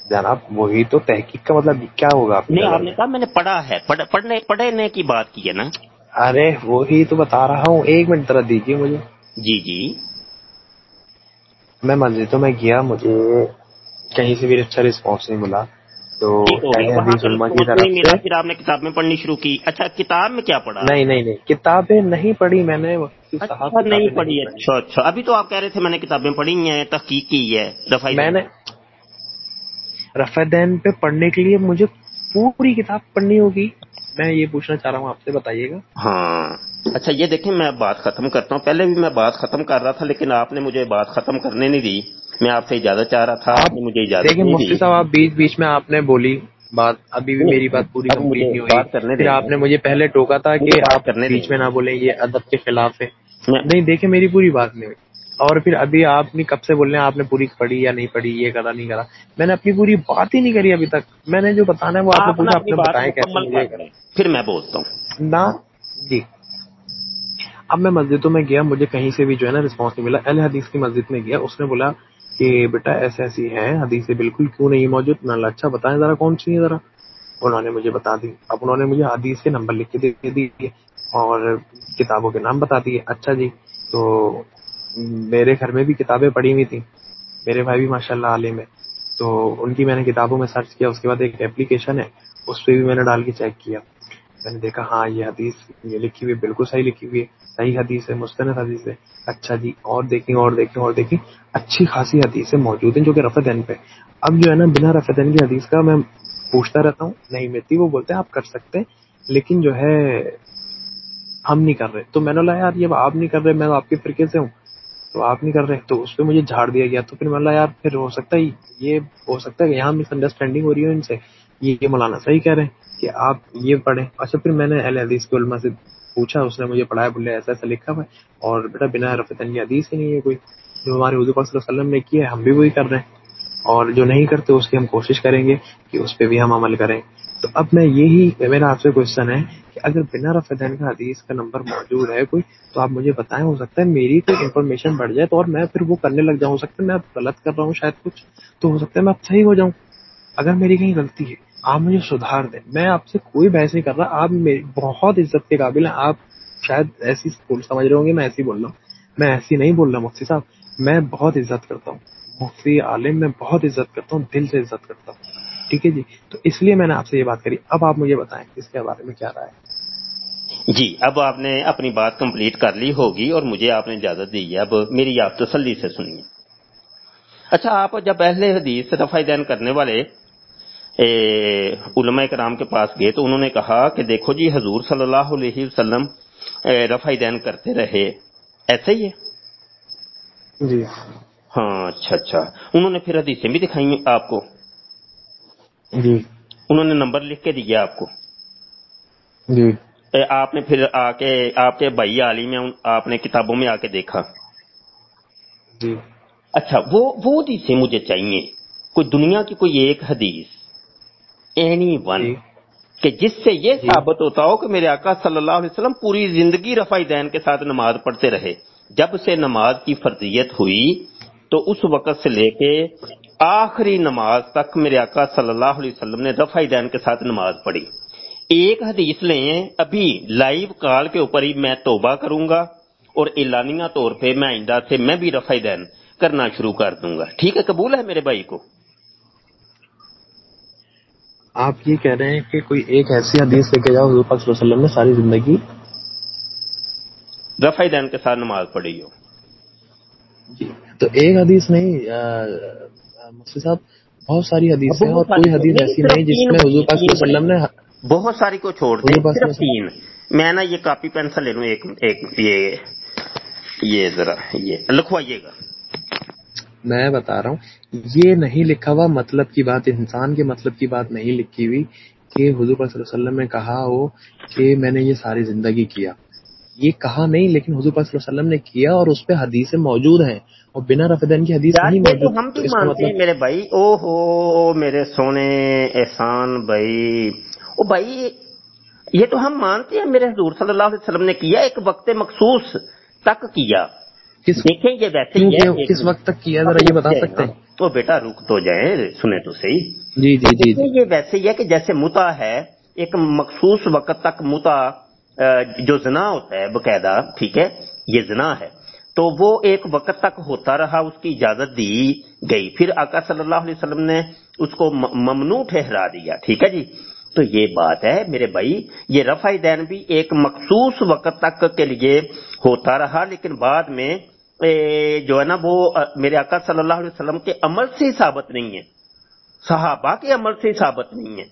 جناب وہی تو تحقیق کا مطلب کیا ہوگا آپ کی نہیں آپ نظر نے میں؟ کہا میں نے پڑھا ہے، پڑھنے کی بات کی ہے نا۔ ارے وہی تو بتا رہا ہوں، ایک منٹ ذرا دیجیے مجھے۔ جی جی میں مسجدوں میں گیا، مجھے کہیں سے بھی اچھا رسپانس نہیں ملا، تو ٹھیک ہو اہل گیا، وہاں حدیث پہ علماء کی رسپانس طرف نہیں سے، ملا، پھر آپ نے کتابیں پڑھنی شروع کی۔ اچھا کتاب میں کیا پڑھا؟ نہیں کتابیں نہیں پڑھی میں نے، مفتی صاحب اچھا نہیں کتابیں نہیں پڑھی، پڑھی۔ اچھا ابھی تو آپ کہہ رہے تھے میں نے کتابیں پڑھی ہیں، تحقیق کی ہے رفع میں دین۔ نے رفع دین پہ پڑھنے کے لیے مجھے پوری کتاب پڑھنی ہوگی، میں یہ پوچھنا چاہ رہا ہوں آپ سے، بتائیے گا۔ ہاں اچھا یہ دیکھیں میں بات ختم کرتا ہوں، پہلے بھی میں بات ختم کر رہا تھا لیکن آپ نے مجھے بات ختم کرنے نہیں دی، میں آپ سے اجازت چاہ رہا تھا، آپ آپ نے مجھے اجازت دیکھیں نہیں مفتی دی۔ صاحب، آپ بیچ بیچ میں آپ نے بولی بات، ابھی بھی میری نہیں بات پوری اب کمپلیٹ مجھے نہیں ہوئی، بات کرنے پھر دیں آپ نا، نے مجھے پہلے ٹوکا تھا مجھے کہ بات آپ کرنے دیں۔ بیچ میں نہ بولیں، یہ ادب کے خلاف ہے۔ میں نہیں دیکھیں میری پوری بات نہیں ہوئی، اور پھر ابھی آپ نے کب سے بول رہے ہیں آپ نے پوری پڑھی یا نہیں پڑھی، یہ کرا نہیں کرا، میں نے اپنی پوری بات ہی نہیں کری ابھی تک، میں نے جو بتانا ہے وہ آپ نے آپ نا پوچھا، آپ اپنی نے بات بتائیں کیسے مکمل مجھے کر لیں پھر میں بولتا ہوں۔ نہ جی۔ اب میں مسجدوں میں گیا، مجھے کہیں سے بھی جو ہے نا رسپانس نہیں ملا، اہل حدیث کی مسجد میں گیا، اس نے بولا کہ بیٹا ایسے ایسی ہے حدیثیں بالکل کیوں نہیں موجود، میں نے اچھا بتائیں ذرا کون سی ہے ذرا، انہوں نے مجھے بتا دی، اب انہوں نے مجھے حدیث کے نمبر لکھ کے دے دیے اور کتابوں کے نام بتا دیے۔ اچھا جی، تو میرے گھر میں بھی کتابیں پڑھی ہوئی تھیں، میرے بھائی بھی ماشاء اللہ عالم ہے، تو ان کی میں نے کتابوں میں سرچ کیا، اس کے بعد ایک ایپلیکیشن ہے اس پہ بھی میں نے ڈال کے چیک کیا، میں نے دیکھا ہاں یہ حدیث یہ لکھی ہوئی بالکل صحیح لکھی ہوئی ہے، صحیح حدیث ہے، مستند حدیث ہے۔ اچھا جی، اور دیکھیں اچھی خاصی حدیثیں موجود ہیں جو کہ رفع دین پہ، اب جو ہے نا بنا رفع دین کی حدیث کا میں پوچھتا رہتا ہوں، نہیں ملتی، وہ بولتے ہیں آپ کر سکتے ہیں لیکن جو ہے ہم نہیں کر رہے، تو میں نے بولا یار یہ آپ نہیں کر رہے، میں آپ کے فرقے سے ہوں تو آپ نہیں کر رہے، تو اس پہ مجھے جھاڑ دیا گیا، تو پھر میں نے بولا یار پھر ہو سکتا ہے یہ ہو سکتا ہے کہ یہاں مس انڈرسٹینڈنگ ہو رہی ہے ان سے، یہ مولانا صحیح کہہ رہے ہیں کہ آپ یہ پڑھیں۔ اچھا پھر میں نے اہل حدیث کے علماء سے پوچھا، اس نے مجھے پڑھایا، بولے ایسا ایسا لکھا ہوا ہے، اور بیٹا بنا رفع دین کی حدیث ہی نہیں ہے کوئی، جو ہمارے حضور پاک صلی اللہ علیہ وسلم نے کیا ہے ہم بھی وہی کر رہے ہیں، اور جو نہیں کرتے اس کی ہم کوشش کریں گے کہ اس پہ بھی ہم عمل کریں۔ تو اب میں یہی میرا آپ سے کوشچن ہے کہ اگر بنا رفع دین کا حدیث کا نمبر موجود ہے کوئی، تو آپ مجھے بتائیں، ہو سکتا ہے میری کوئی انفارمیشن بڑھ جائے تو اور میں پھر وہ کرنے لگ جاؤں، ہو سکتا ہے میں اب غلط کر رہا ہوں شاید کچھ، تو ہو سکتا ہے میں اب صحیح ہو جاؤں، اگر میری کہیں غلطی ہے آپ مجھے سدھار دیں، میں آپ سے کوئی بحث نہیں کر رہا، آپ میری بہت عزت کے قابل ہیں، آپ شاید ایسی سمجھ رہے ہوں گے میں ایسی بول رہا ہوں، میں ایسی نہیں بول رہا مفتی صاحب، میں بہت عزت کرتا ہوں، مفتی عالم میں بہت عزت کرتا ہوں، دل سے عزت کرتا ہوں، ٹھیک ہے جی، تو اس لیے میں نے آپ سے یہ بات کری، اب آپ مجھے بتائیں اس کے بارے میں کیا رائے ہے۔ جی اب آپ نے اپنی بات کمپلیٹ کر لی ہوگی اور مجھے آپ نے اجازت دی ہے، اب میری آپ تسلی سے سنیے۔ اچھا آپ جب اہل حدیث رفع دین کرنے والے علماء کرام کے پاس گئے تو انہوں نے کہا کہ دیکھو جی حضور صلی اللہ علیہ وسلم رفع دین کرتے رہے، ایسا ہی ہے؟ جی ہاں اچھا انہوں نے پھر حدیثیں بھی دکھائی آپ کو؟ جی انہوں نے نمبر لکھ کے دیا آپ کو؟ جی آپ نے پھر آ کے آپ کے بھائی عالم میں آپ نے کتابوں میں آ کے دیکھا؟ جی اچھا وہ حدیثیں مجھے چاہیے، کوئی دنیا کی کوئی ایک حدیث، اینی ون، جی کہ جس سے یہ جی ثابت ہوتا ہو کہ میرے آقا صلی اللہ علیہ وسلم پوری زندگی رفع دین کے ساتھ نماز پڑھتے رہے، جب سے نماز کی فرضیت ہوئی تو اس وقت سے لے کے آخری نماز تک میرے آقا صلی اللہ علیہ وسلم نے رفع دین کے ساتھ نماز پڑھی۔ ایک حدیث لیں، ابھی لائیو کال کے اوپر ہی میں توبہ کروں گا اور اعلانیہ طور پہ میں آئندہ سے میں بھی رفع دین کرنا شروع کر دوں گا، ٹھیک ہے؟ قبول ہے میرے بھائی کو؟ آپ یہ کہہ رہے ہیں کہ کوئی ایک ایسی حدیث لے کے جاؤ حضور پاک صلی اللہ علیہ وسلم نے ساری زندگی رفع دین کے ساتھ نماز پڑھی ہو؟ جی، تو ایک حدیث نہیں مفتی صاحب، بہت ساری حدیثیں ہیں، اور بہت ساری کوئی حدیث نہیں، ایسی صرف نہیں جس تین میں بڑی حضور ہیں، پاک صلی تین اللہ بڑی علیہ وسلم ہیں، نے بہت ساری کو چھوڑ دیں، حضور پاک صلی صرف اللہ علیہ تین۔ میں نا یہ کاپی پینسل لے لوں، ایک یہ یہ ذرا یہ لکھوائیے گا. میں بتا رہا ہوں، یہ نہیں لکھا ہوا مطلب کی بات، انسان کے مطلب کی بات نہیں لکھی ہوئی کہ حضور پاک صلی اللہ علیہ وسلم نے کہا ہو کہ میں نے یہ ساری زندگی کیا. یہ کہا نہیں، لیکن حضور پاک صلی اللہ علیہ وسلم نے کیا اور اس پہ حدیثیں موجود ہیں، اور بنا رفع دین کی حدیث یار نہیں یہ تو موجود. ہم تو بھی اس کا مانتے ہیں مطلب میرے بھائی. او ہو میرے سونے احسان بھائی، او بھائی یہ تو ہم مانتے ہیں میرے حضور صلی اللہ علیہ وسلم نے کیا، ایک وقت مخصوص تک کیا. دیکھیں یہ ویسے کیوں ہی کیا، ہے. کس وقت تک کیا، ذرا یہ بتا سکتے ہیں؟ تو بیٹا رک تو جائیں، سنیں تو صحیح. جی جی جی جی. یہ ویسے ہی ہے کہ جیسے متع ہے، ایک مخصوص وقت تک متع جو زنا ہوتا ہے باقاعدہ، ٹھیک ہے یہ زنا ہے، تو وہ ایک وقت تک ہوتا رہا، اس کی اجازت دی گئی، پھر آقا صلی اللہ علیہ وسلم نے اس کو ممنوع ٹھہرا دیا. ٹھیک ہے جی. تو یہ بات ہے میرے بھائی، یہ رفع دین بھی ایک مخصوص وقت تک کے لیے ہوتا رہا، لیکن بعد میں جو ہے نا وہ میرے آقا صلی اللہ علیہ وسلم کے عمل سے ثابت نہیں ہے، صحابہ کے عمل سے ثابت نہیں ہے.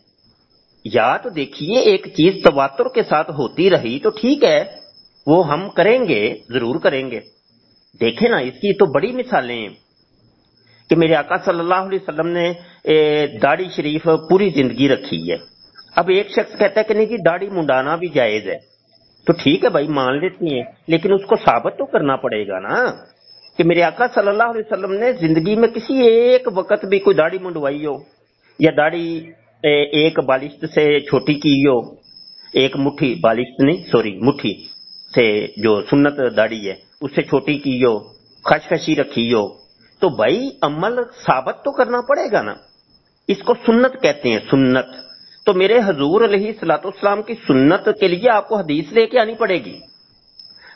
یا تو دیکھیے ایک چیز تواتر کے ساتھ ہوتی رہی تو ٹھیک ہے، وہ ہم کریں گے، ضرور کریں گے. دیکھیں نا اس کی تو بڑی مثالیں ہیں کہ میرے آقا صلی اللہ علیہ وسلم نے داڑھی شریف پوری زندگی رکھی ہے. اب ایک شخص کہتا ہے کہ نہیں جی داڑھی منڈانا بھی جائز ہے، تو ٹھیک ہے بھائی مان لیتے ہیں، لیکن اس کو ثابت تو کرنا پڑے گا نا کہ میرے آقا صلی اللہ علیہ وسلم نے زندگی میں کسی ایک وقت بھی کوئی داڑھی منڈوائی ہو، یا داڑھی ایک بالشت سے چھوٹی کی ہو، ایک مٹھی، بالشت نہیں سوری مٹھی سے جو سنت داڑھی ہے اس سے چھوٹی کی ہو، خشخشی رکھی ہو. تو بھائی عمل ثابت تو کرنا پڑے گا نا، اس کو سنت کہتے ہیں، سنت. تو میرے حضور علیہ الصلوۃ والسلام کی سنت کے لیے آپ کو حدیث لے کے آنی پڑے گی،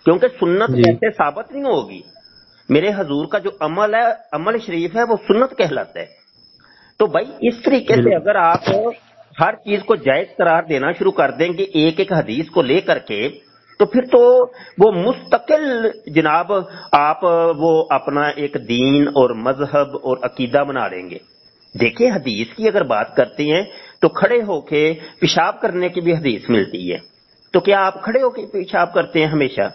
کیونکہ سنت ایسے ثابت نہیں ہوگی. میرے حضور کا جو عمل ہے، عمل شریف ہے، وہ سنت کہلاتا ہے. تو بھائی اس طریقے سے اگر آپ ہر چیز کو جائز قرار دینا شروع کر دیں گے ایک ایک حدیث کو لے کر کے، تو پھر تو وہ مستقل جناب آپ وہ اپنا ایک دین اور مذہب اور عقیدہ بنا لیں گے. دیکھیں حدیث کی اگر بات کرتے ہیں تو کھڑے ہو کے پیشاب کرنے کی بھی حدیث ملتی ہے. تو کیا آپ کھڑے ہو کے پیشاب کرتے ہیں ہمیشہ؟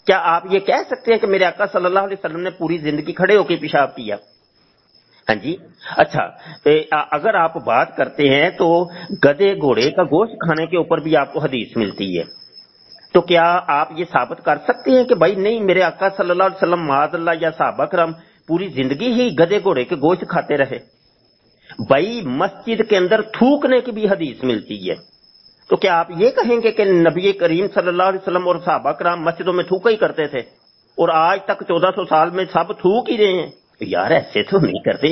کیا آپ یہ کہہ سکتے ہیں کہ میرے آقا صلی اللہ علیہ وسلم نے پوری زندگی کھڑے ہو کے پیشاب کیا؟ ہاں جی. اچھا اگر آپ بات کرتے ہیں تو گدھے گھوڑے کا گوشت کھانے کے اوپر بھی آپ کو حدیث ملتی ہے، تو کیا آپ یہ ثابت کر سکتے ہیں کہ بھائی نہیں میرے آقا صلی اللہ علیہ وسلم معاذ اللہ یا صحابہ کرام پوری زندگی ہی گدھے گھوڑے کے گوشت کھاتے رہے؟ بھائی مسجد کے اندر تھوکنے کی بھی حدیث ملتی ہے، تو کیا آپ یہ کہیں گے کہ نبی کریم صلی اللہ علیہ وسلم اور صحابہ کرام مسجدوں میں تھوکا ہی کرتے تھے اور آج تک 1400 سال میں سب تھوک ہی رہے ہیں؟ یار ایسے تو نہیں کرتے،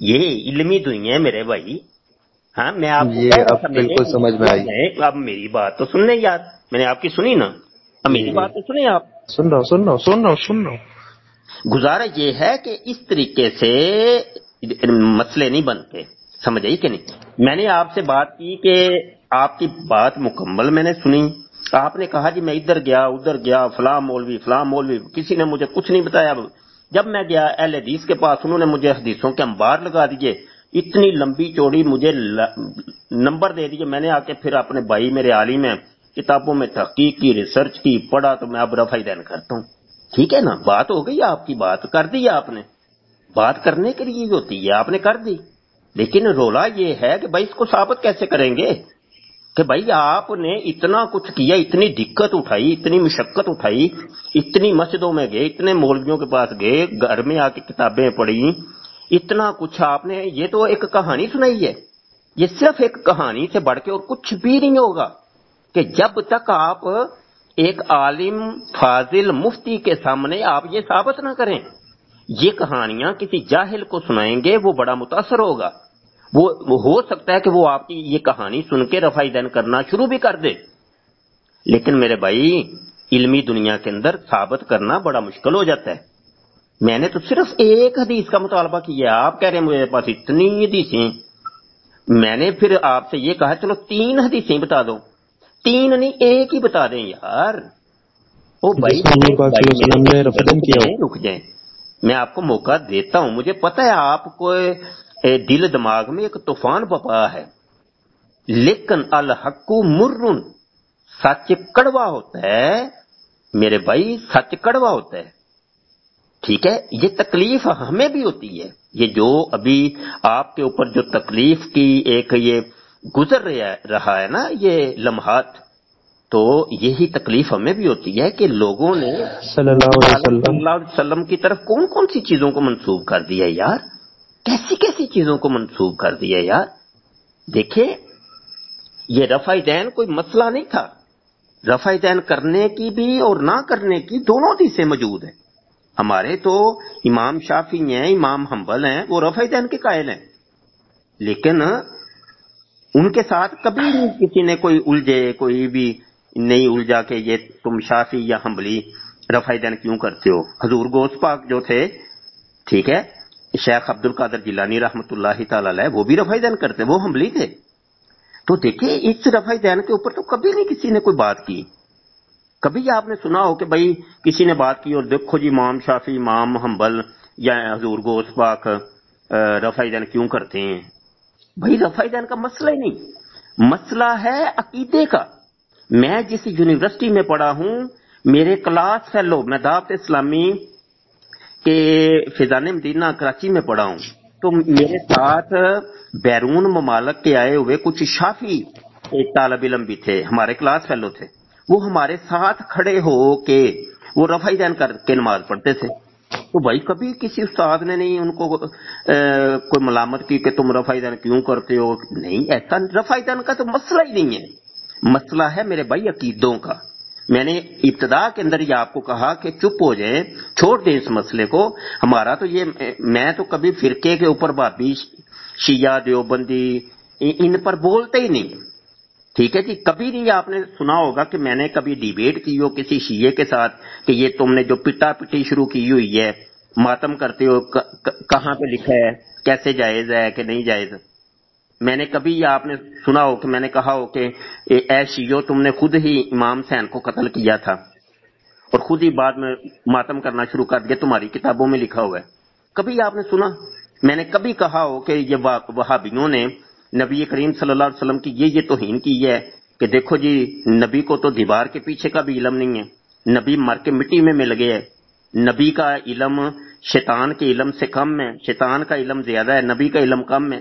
یہ علمی دنیا ہے میرے بھائی. ہاں میں آپ کو یہ اب بالکل سمجھ میں آئی. اب میری بات تو سن لیں یار، میں نے آپ کی سنی نا، اب میری بات تو سنیں آپ. سن رہا ہوں. گزارا یہ ہے کہ اس طریقے سے مسئلے نہیں بنتے، سمجھ آئی کہ نہیں؟ میں نے آپ سے بات کی کہ آپ کی بات مکمل میں نے سنی، آپ نے کہا جی میں ادھر گیا فلاں مولوی کسی نے مجھے کچھ نہیں بتایا. جب میں گیا اہل حدیث کے پاس، انہوں نے مجھے حدیثوں کے انبار لگا دیے، اتنی لمبی چوڑی مجھے نمبر دے دیے. میں نے آ کے پھر اپنے بھائی میرے عالم میں کتابوں میں تحقیق کی، ریسرچ کی، پڑھا، تو میں اب رفع دین کرتا ہوں. ٹھیک ہے نا، بات ہو گئی، آپ کی بات کر دی آپ نے، بات کرنے کے لیے ہوتی ہے، آپ نے کر دی. لیکن رولا یہ ہے کہ بھائی اس کو ثابت کیسے کریں گے کہ بھائی آپ نے اتنا کچھ کیا، اتنی دقت اٹھائی، اتنی مشقت اٹھائی، اتنی مسجدوں میں گئے، اتنے مولویوں کے پاس گئے، گھر میں آ کے کتابیں پڑھی، اتنا کچھ آپ نے، یہ تو ایک کہانی سنائی ہے. یہ صرف ایک کہانی سے بڑھ کے اور کچھ بھی نہیں ہوگا کہ جب تک آپ ایک عالم فاضل مفتی کے سامنے آپ یہ ثابت نہ کریں. یہ کہانیاں کسی جاہل کو سنائیں گے، وہ بڑا متاثر ہوگا، وہ ہو سکتا ہے کہ وہ آپ کی یہ کہانی سن کے رفع دین کرنا شروع بھی کر دے. لیکن میرے بھائی علمی دنیا کے اندر ثابت کرنا بڑا مشکل ہو جاتا ہے. میں نے تو صرف ایک حدیث کا مطالبہ کیا، آپ کہہ رہے ہیں میرے پاس اتنی حدیثیں. میں نے پھر آپ سے یہ کہا چلو 3 حدیثیں بتا دو، 3 نہیں ایک ہی بتا دیں یار. او بھائی رک جائیں، میں آپ کو موقع دیتا ہوں، مجھے پتا ہے آپ کو دل دماغ میں ایک طوفان بپا ہے، لیکن الحق مرن، سچ کڑوا ہوتا ہے میرے بھائی، سچ کڑوا ہوتا ہے. ٹھیک ہے، یہ تکلیف ہمیں بھی ہوتی ہے، یہ جو ابھی آپ کے اوپر جو تکلیف کی ایک یہ گزر رہا ہے نا یہ لمحات، تو یہی تکلیف ہمیں بھی ہوتی ہے کہ لوگوں نے صلی اللہ علیہ صلی وسلم اللہ علیہ وسلم کی طرف کون کون سی چیزوں کو منسوب کر دیا یار، کیسی کیسی چیزوں کو منسوب کر دیا یار. دیکھیں یہ رفع دین کوئی مسئلہ نہیں تھا، رفع دین کرنے کی بھی اور نہ کرنے کی دونوں حدیثیں موجود ہیں. ہمارے تو امام شافعی ہیں، امام حنبل ہیں، وہ رفع دین کے قائل ہیں، لیکن ان کے ساتھ کبھی نہیں کسی نے کوئی الجھے، کوئی بھی نہیں الجھا کہ یہ تم شافعی یا حنبلی رفع دین کیوں کرتے ہو. حضور غوث پاک جو تھے، ٹھیک ہے، شیخ عبد القادر جیلانی رحمۃ اللہ تعالی علیہ، وہ بھی رفع دین کرتے، وہ حنبلی تھے. تو دیکھیں اس رفع دین کے اوپر تو کبھی نہیں کسی نے کوئی بات کی. کبھی آپ نے سنا ہو کہ بھائی کسی نے بات کی اور دیکھو جی امام شافعی، امام حنبل یا حضور غوث پاک رفع دین کیوں کرتے ہیں؟ بھائی رفع دین کا مسئلہ ہی نہیں، مسئلہ ہے عقیدے کا. میں جس یونیورسٹی میں پڑھا ہوں، میرے کلاس فیلو، میں دعوت اسلامی کے فیضان مدینہ کراچی میں پڑھا ہوں، تو میرے ساتھ بیرون ممالک کے آئے ہوئے کچھ شافعی ایک طالب علم بھی تھے، ہمارے کلاس فیلو تھے، وہ ہمارے ساتھ کھڑے ہو کے وہ رفع دین کر کے نماز پڑھتے تھے. تو بھائی کبھی کسی استاد نے نہیں ان کو کوئی ملامت کی کہ تم رفع دین کیوں کرتے ہو. نہیں، ایسا رفع دین کا تو مسئلہ ہی نہیں ہے. مسئلہ ہے میرے بھائی عقیدوں کا. میں نے ابتدا کے اندر یہ آپ کو کہا کہ چپ ہو جائیں، چھوڑ دیں اس مسئلے کو. ہمارا تو یہ، میں تو کبھی فرقے کے اوپر بابی، شیعہ، دیوبندی ان پر بولتے ہی نہیں. ٹھیک ہے جی، کبھی نہیں آپ نے سنا ہوگا کہ میں نے کبھی ڈیبیٹ کی ہو کسی شیعہ کے ساتھ کہ یہ تم نے جو پٹا پٹی شروع کی ہوئی ہے، ماتم کرتے ہو، کہاں پہ لکھا ہے، کیسے جائز ہے کہ نہیں جائز. میں نے کبھی آپ نے سنا ہو کہ میں نے کہا ہو کہ اے شیعو تم نے خود ہی امام حسین کو قتل کیا تھا اور خود ہی بعد میں ماتم کرنا شروع کر دیا، تمہاری کتابوں میں لکھا ہوا ہے. کبھی آپ نے سنا؟ میں نے کبھی کہا ہو کہ یہ وہابیوں نے نبی کریم صلی اللہ علیہ وسلم کی یہ توہین کی ہے کہ دیکھو جی نبی کو تو دیوار کے پیچھے کا بھی علم نہیں ہے، نبی مر کے مٹی میں مل گئے، نبی کا علم شیطان کے علم سے کم ہے، شیطان کا علم زیادہ ہے، نبی کا علم کم ہے.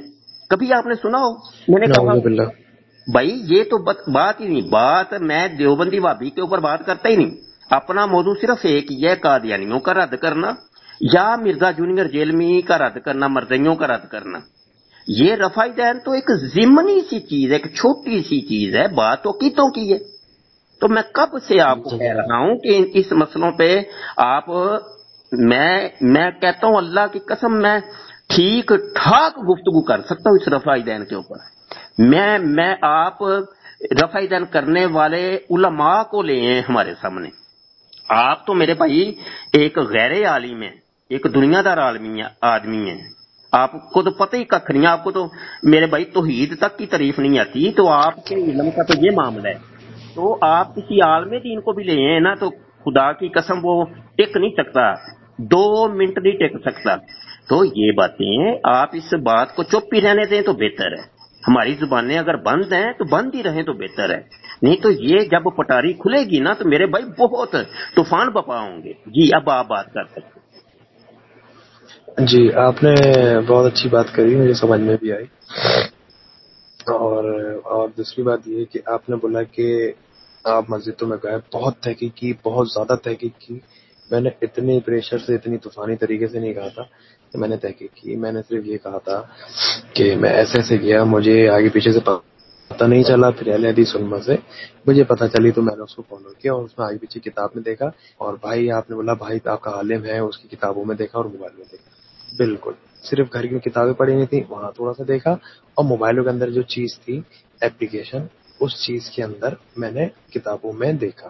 کبھی آپ نے سنا ہو؟ میں نے کہا نعوذ باللہ. بھائی یہ تو بات ہی نہیں. بات میں دیوبندی وہابی کے اوپر بات کرتا ہی نہیں. اپنا موضوع صرف ایک ہی ہے، قادیانیوں کا رد کرنا یا مرزا جونیئر جیلمی کا رد کرنا، مرزائیوں کا رد کرنا. یہ رفع دین تو ایک ضمنی سی چیز ہے، ایک چھوٹی سی چیز ہے، بات تو کیتوں کی ہے. تو میں کب سے آپ کو کہہ رہا ہوں کہ اس مسئلوں پہ آپ، میں کہتا ہوں اللہ کی قسم میں ٹھیک ٹھاک گفتگو کر سکتا ہوں اس رفع دین کے اوپر. میں آپ رفع دین کرنے والے علماء کو لے ہیں ہمارے سامنے. آپ تو میرے بھائی ایک غیر عالم ہیں، ایک دنیا دار آدمی ہیں، آپ کو تو پتہ ہی ککھ نہیں، آپ کو تو میرے بھائی توحید تک کی تعریف نہیں آتی. تو آپ کے علم کا تو یہ معاملہ ہے. تو آپ کسی عالم دین کو بھی لے ہیں نا، تو خدا کی قسم وہ ٹک نہیں سکتا، 2 منٹ نہیں ٹک سکتا. تو یہ باتیں آپ اس بات کو چپ ہی رہنے دیں تو بہتر ہے. ہماری زبانیں اگر بند ہیں تو بند ہی رہیں تو بہتر ہے. نہیں تو یہ جب پٹاری کھلے گی نا تو میرے بھائی بہت طوفان بپا ہوں گے. جی اب آپ بات کر سکتے. جی آپ نے بہت اچھی بات کری، مجھے سمجھ میں بھی آئی. اور دوسری بات یہ کہ آپ نے بولا کہ آپ مسجدوں میں گئے، بہت تحقیق کی، بہت زیادہ تحقیق کی. میں نے اتنی پریشر سے، اتنی طوفانی طریقے سے نہیں کہا تھا کہ میں نے تحقیق کی. میں نے صرف یہ کہا تھا کہ میں ایسے گیا، مجھے آگے پیچھے سے پتہ نہیں چلا، پھر اہل حدیث علماء سے مجھے پتہ چلی تو میں نے اس کو فالو کیا اور اس میں آگے پیچھے کتاب میں دیکھا. اور بھائی آپ نے بولا بھائی آپ کا عالم ہے، اس کی کتابوں میں دیکھا اور موبائل میں دیکھا. بالکل، صرف گھر کی کتابیں پڑھی نہیں تھی، وہاں تھوڑا سا دیکھا، اور موبائلوں کے اندر جو چیز تھی ایپلیکیشن، اس چیز کے اندر میں نے کتابوں میں دیکھا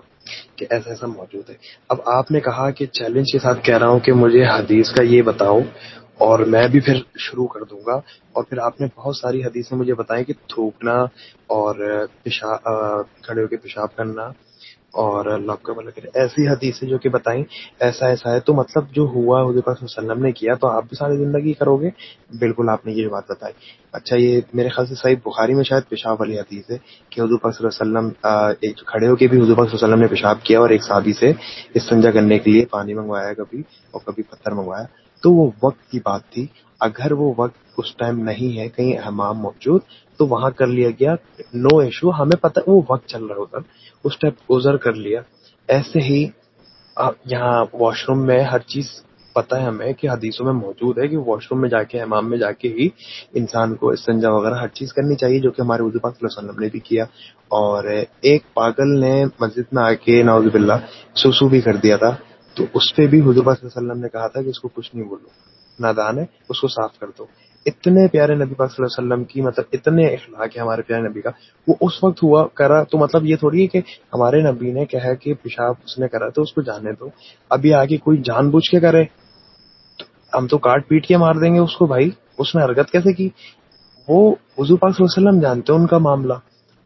کہ ایسا موجود ہے. اب آپ نے کہا کہ چیلنج کے ساتھ کہہ رہا ہوں کہ مجھے حدیث کا یہ بتاؤ، اور میں بھی پھر شروع کر دوں گا. اور پھر آپ نے بہت ساری حدیثیں مجھے بتائیں کہ تھوکنا اور کھڑے ہو کے پیشاب کرنا اور اللہ کا بھلا کرے. ایسی حدیثیں جو کہ بتائیں ایسا ایسا ہے، تو مطلب جو ہوا حضور پاک صلی اللہ علیہ وسلم نے کیا تو آپ بھی ساری زندگی کرو گے. بالکل آپ نے یہ بات بتائی. اچھا، یہ میرے خیال سے صحیح بخاری میں شاید پیشاب والی حدیث ہے کہ حضور پاک صلی اللہ علیہ وسلم ایک کھڑے ہو کے بھی حضور پاک صلی اللہ علیہ وسلم نے پیشاب کیا اور ایک صحابی سے استنجا کرنے کے لیے پانی منگوایا کبھی، اور کبھی پتھر منگوایا. تو وہ وقت کی بات تھی. اگر وہ وقت اس ٹائم نہیں ہے، کہیں حمام موجود، تو وہاں کر لیا گیا، نو ایشو. ہمیں پتہ وہ وقت چل رہا ہوتا، اس ٹائم گزر کر لیا. ایسے ہی یہاں واش روم میں ہر چیز پتہ ہے ہمیں کہ حدیثوں میں موجود ہے کہ واش روم میں جا کے، حمام میں جا کے ہی انسان کو استنجا وغیرہ ہر چیز کرنی چاہیے، جو کہ ہمارے حضور پاک صلی اللہ علیہ وسلم نے بھی کیا. اور ایک پاگل نے مسجد میں آ کے نعوذ باللہ سوسو بھی کر دیا تھا، تو اس پہ بھی حضور پاک صلی اللہ علیہ وسلم نے کہا تھا کہ اس کو کچھ نہیں بولو، نادان ہے، اس کو صاف کر دو. اتنے پیارے نبی پاک صلی اللہ علیہ وسلم کی مطلب اتنے اخلاق ہے ہمارے پیارے نبی کا. وہ اس وقت ہوا کرا، تو مطلب یہ تھوڑی ہے کہ ہمارے نبی نے کہا کہ پیشاب اس نے کرا تو اس کو جانے دو. ابھی آگے کوئی جان بوجھ کے کرے ہم تو کاٹ پیٹ کے مار دیں گے اس کو. بھائی اس نے حرکت کیسے کی؟ وہ حضور پاک صلی اللہ علیہ وسلم جانتے ہیں ان کا معاملہ،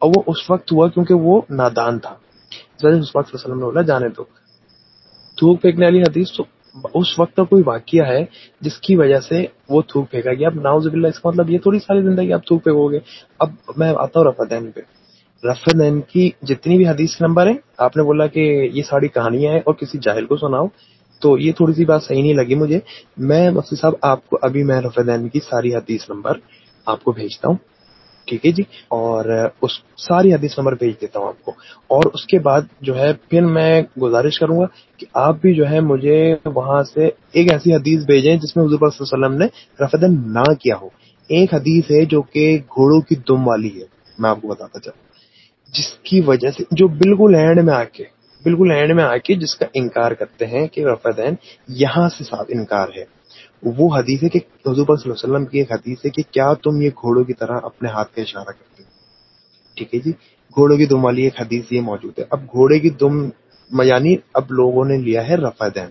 اور وہ اس وقت ہوا کیونکہ وہ نادان تھا. اس وجہ سے حضور پاک صلی اللہ علیہ وسلم نے بولا جانے دو. تھوک پھینکنے والی حدیث تو اس وقت کا کوئی واقعہ ہے جس کی وجہ سے وہ تھوک پھینکا گیا. اب نعوذ باللہ اس کا مطلب یہ تھوڑی ساری زندگی آپ تھوک پھینکو گے. اب میں آتا ہوں رفع دین پہ. رفع دین کی جتنی بھی حدیث کے نمبر ہیں، آپ نے بولا کہ یہ ساری کہانیاں ہیں اور کسی جاہل کو سناؤ، تو یہ تھوڑی سی بات صحیح نہیں لگی مجھے. میں مفتی صاحب آپ کو ابھی میں رفع دین کی ساری حدیث نمبر آپ کو بھیجتا ہوں، ٹھیک ہے جی، اور اس ساری حدیث نمبر بھیج دیتا ہوں آپ کو. اور اس کے بعد جو ہے پھر میں گزارش کروں گا کہ آپ بھی جو ہے مجھے وہاں سے ایک ایسی حدیث بھیجیں جس میں حضور صلی اللہ علیہ وسلم نے رفع دین نہ کیا ہو. ایک حدیث ہے جو کہ گھوڑوں کی دم والی ہے، میں آپ کو بتاتا چلوں، جس کی وجہ سے جو بالکل اینڈ میں آ کے جس کا انکار کرتے ہیں کہ رفع دین یہاں سے صاف انکار ہے. وہ حدیث ہے کہ حضور صلی اللہ علیہ وسلم کی ایک حدیث ہے کہ کیا تم یہ گھوڑوں کی طرح اپنے ہاتھ کا اشارہ کرتے ہو، ٹھیک ہے جی. گھوڑوں کی دم والی ایک حدیث یہ موجود ہے. اب گھوڑے کی دم یعنی اب لوگوں نے لیا ہے رفع دین.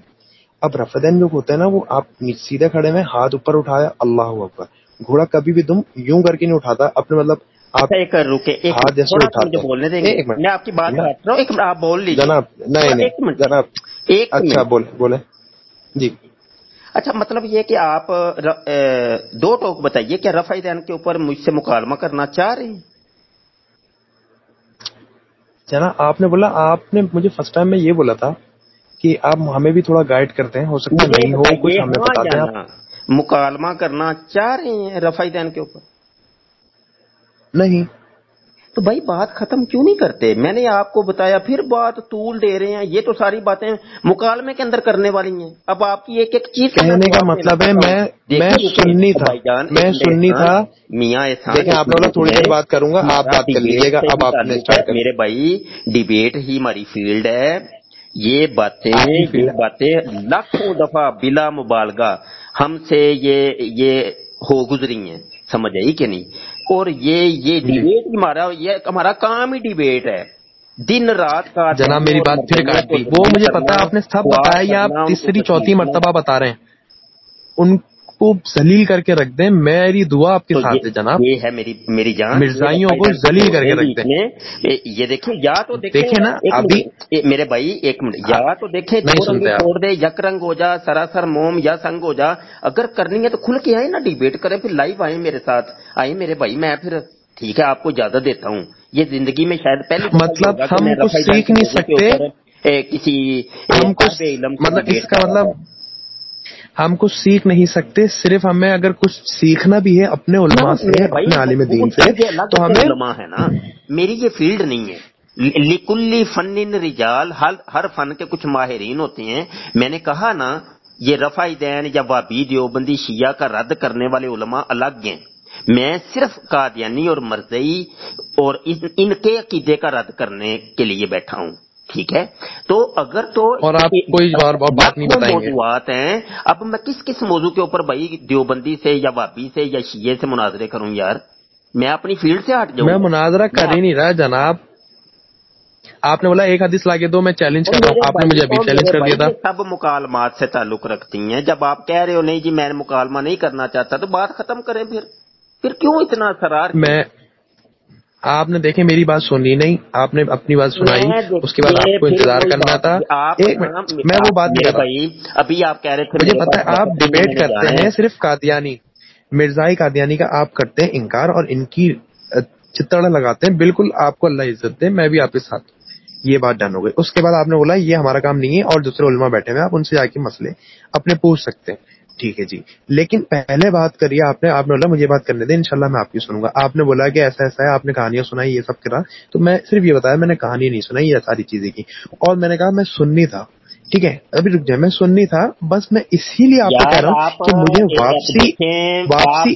اب رفع دین جو ہوتا ہے نا، وہ آپ سیدھے کھڑے میں ہاتھ اوپر اٹھایا، اللہ اکبر. گھوڑا کبھی بھی دم یوں کر کے نہیں اٹھاتا اپنے، مطلب آپ اچھا ایک رکے، ایک ہاتھ جیسے تھوڑا سا اٹھاتے مجھے ہیں. بولنے دیں گے، ایک میں آپ کی بات منٹ کاٹ رہا ہوں، ایک منٹ آپ بول لیجیے جناب، نہیں ایک منٹ جناب، ایک اچھا منٹ بولے جی. اچھا مطلب یہ کہ آپ دو ٹوک بتائیے، کیا رفع دین کے اوپر مجھ سے مکالمہ کرنا چاہ رہے ہیں؟ جناب آپ نے بولا، آپ نے مجھے فرسٹ ٹائم میں یہ بولا تھا کہ آپ ہمیں بھی تھوڑا گائیڈ کرتے ہیں، ہو سکتا ہے مجھے نہیں ہو کچھ، بتائیے ہمیں ہاں بتا یا دیں آپ. نہ، مکالمہ کرنا چاہ رہے ہیں رفع دین کے اوپر؟ نہیں تو بھائی بات ختم کیوں نہیں کرتے؟ میں نے آپ کو بتایا، پھر بات طول دے رہے ہیں. یہ تو ساری باتیں مکالمے کے اندر کرنے والی ہیں. اب آپ کی ایک ایک چیز کا میں کہنے کا جواب دینا مطلب ہے چاہتا ہوں. میں دیکھیں سننی تھا، بھائی جان، ایک میں منٹ سننی احسان، تھا. میاں احسان دیکھیں ایک آپ نے بولا منٹ تھوڑی دیر ہے. بات کروں گا، آپ ہمارا بات کر ڈیبیٹ لیجیے گا. سے اب بھی آپ نے تعلق ہے اسٹارٹ کر. میرے بھائی، ڈیبیٹ ہی ہماری فیلڈ ہے. یہ آپ کی فیلڈ باتیں لاکھوں دفعہ بلا مبالغہ ہم سے یہ ہو گزری ہیں، سمجھ آئی کہ نہیں؟ اور یہ جی ڈیبیٹ ہمارا کام ہی ڈیبیٹ ہے. دن رات کا جناب دینوں میری اور بات پھر مردوں کاٹ کو دی، وہ ذلیل مجھے کرنا، پتا، آپ نے سب خوار بتایا، یہ آپ کرنا، ان کو تیسری چوتھی تکلیف مرتبہ بتا رہے ہیں. ان کو ذلیل کر کے رکھ دیں، میری دعا آپ کے تو ساتھ ہے جناب. یہ ہے میری جان. یہ مرزائیوں رفع کو دین کو ذلیل چھوڑ کر دیں کے رکھ بیچ دیں. میں. یہ دیکھیں، یا تو دیکھیں دیکھیں نا ایک ابھی منٹ میرے بھائی، ایک منٹ، یا تو دیکھیں نہیں دو رنگیں سنتے آپ. چھوڑ دے، یک رنگ ہو جا، سراسر موم یا سنگ ہو جا. اگر کرنی ہے تو کھل کے آئے نا، ڈیبیٹ کریں، پھر لائیو آئیں میرے ساتھ، آئیں میرے بھائی. میں پھر ٹھیک ہے آپ کو اجازت دیتا ہوں. یہ زندگی میں شاید پہلی دفعہ یہ مطلب ہوگا کہ ہم میں کچھ رفع دین سیکھ کے نہیں موضوع کے سکتے، اوپر کسی ہم کچھ طالب علم سے مطلب اس ڈیبیٹ کا کر رہا مطلب ہوں. ہم کچھ سیکھ نہیں سکتے. صرف ہمیں اگر کچھ سیکھنا بھی ہے اپنے علماء نہیں سے، میرے بھائی، اپنے عالم وہ دین سے، چیزیں الگ تو سے ہمیں علماء ہے نا، میری یہ فیلڈ نہیں ہے. لکل فن رجال، ہر فن کے کچھ ماہرین ہوتے ہیں. میں نے کہا نا، یہ رفع دین یا وہابی دیوبندی شیعہ کا رد کرنے والے علماء الگ ہیں. میں صرف قادیانی اور مرزئی اور ان کے عقیدے کا رد کرنے کے لیے بیٹھا ہوں. ٹھیک ہے، تو اگر تو اور آپ کوئی اور بات نہیں لاکھوں بتائیں گے. موضوعات ہیں. اب میں کس موضوع کے اوپر بھائی دیوبندی سے یا وہابی سے یا شیعہ سے مناظرے کروں یار؟ میں اپنی فیلڈ سے ہٹ جاؤں میں گا. مناظرہ کر ہی نہیں رہا جناب. آپ نے بولا ایک حدیث لا کے دو، میں چیلنج کر رہا ہوں. آپ نے مجھے ابھی چیلنج کر دیا تھا. یہ سب مکالمات سے تعلق رکھتی ہیں. جب آپ کہہ رہے ہو نہیں جی میں مکالمہ نہیں کرنا چاہتا، تو بات ختم کریں. پھر کیوں اتنا اصرار؟ آپ نے دیکھیں میری بات سنی نہیں، آپ نے اپنی بات سنائی، اس کے بعد آپ کو انتظار کرنا تھا. ایک منٹ میں وہ بات نہیں کر رہا. ابھی آپ کہہ رہے تھے مجھے پتا ہے آپ ڈیبیٹ کرتے ہیں صرف قادیانی، مرزائی قادیانی کا آپ کرتے ہیں انکار اور ان کی چتڑا لگاتے ہیں. بالکل آپ کو اللہ عزت دے، میں بھی آپ کے ساتھ. یہ بات ڈن ہو گئی. اس کے بعد آپ نے بولا یہ ہمارا کام نہیں ہے اور دوسرے علماء بیٹھے ہوئے آپ ان سے جا کے مسئلے اپنے پوچھ سکتے ہیں. ٹھیک ہے جی، لیکن پہلے بات کریے آپ نے بولا مجھے بات کرنے دیں، انشاءاللہ میں آپ کی سنوں گا. آپ نے بولا کہ ایسا ایسا ہے، آپ نے کہانیاں سنائی، یہ سب کرا. تو میں صرف یہ بتایا میں نے کہانی نہیں سنائی، یہ ساری چیزیں کی. اور میں نے کہا میں سننی تھا. ٹھیک ہے ابھی رک جائے، میں سننی تھا بس. میں اسی لیے آپ کو کہہ رہا ہوں کہ مجھے واپسی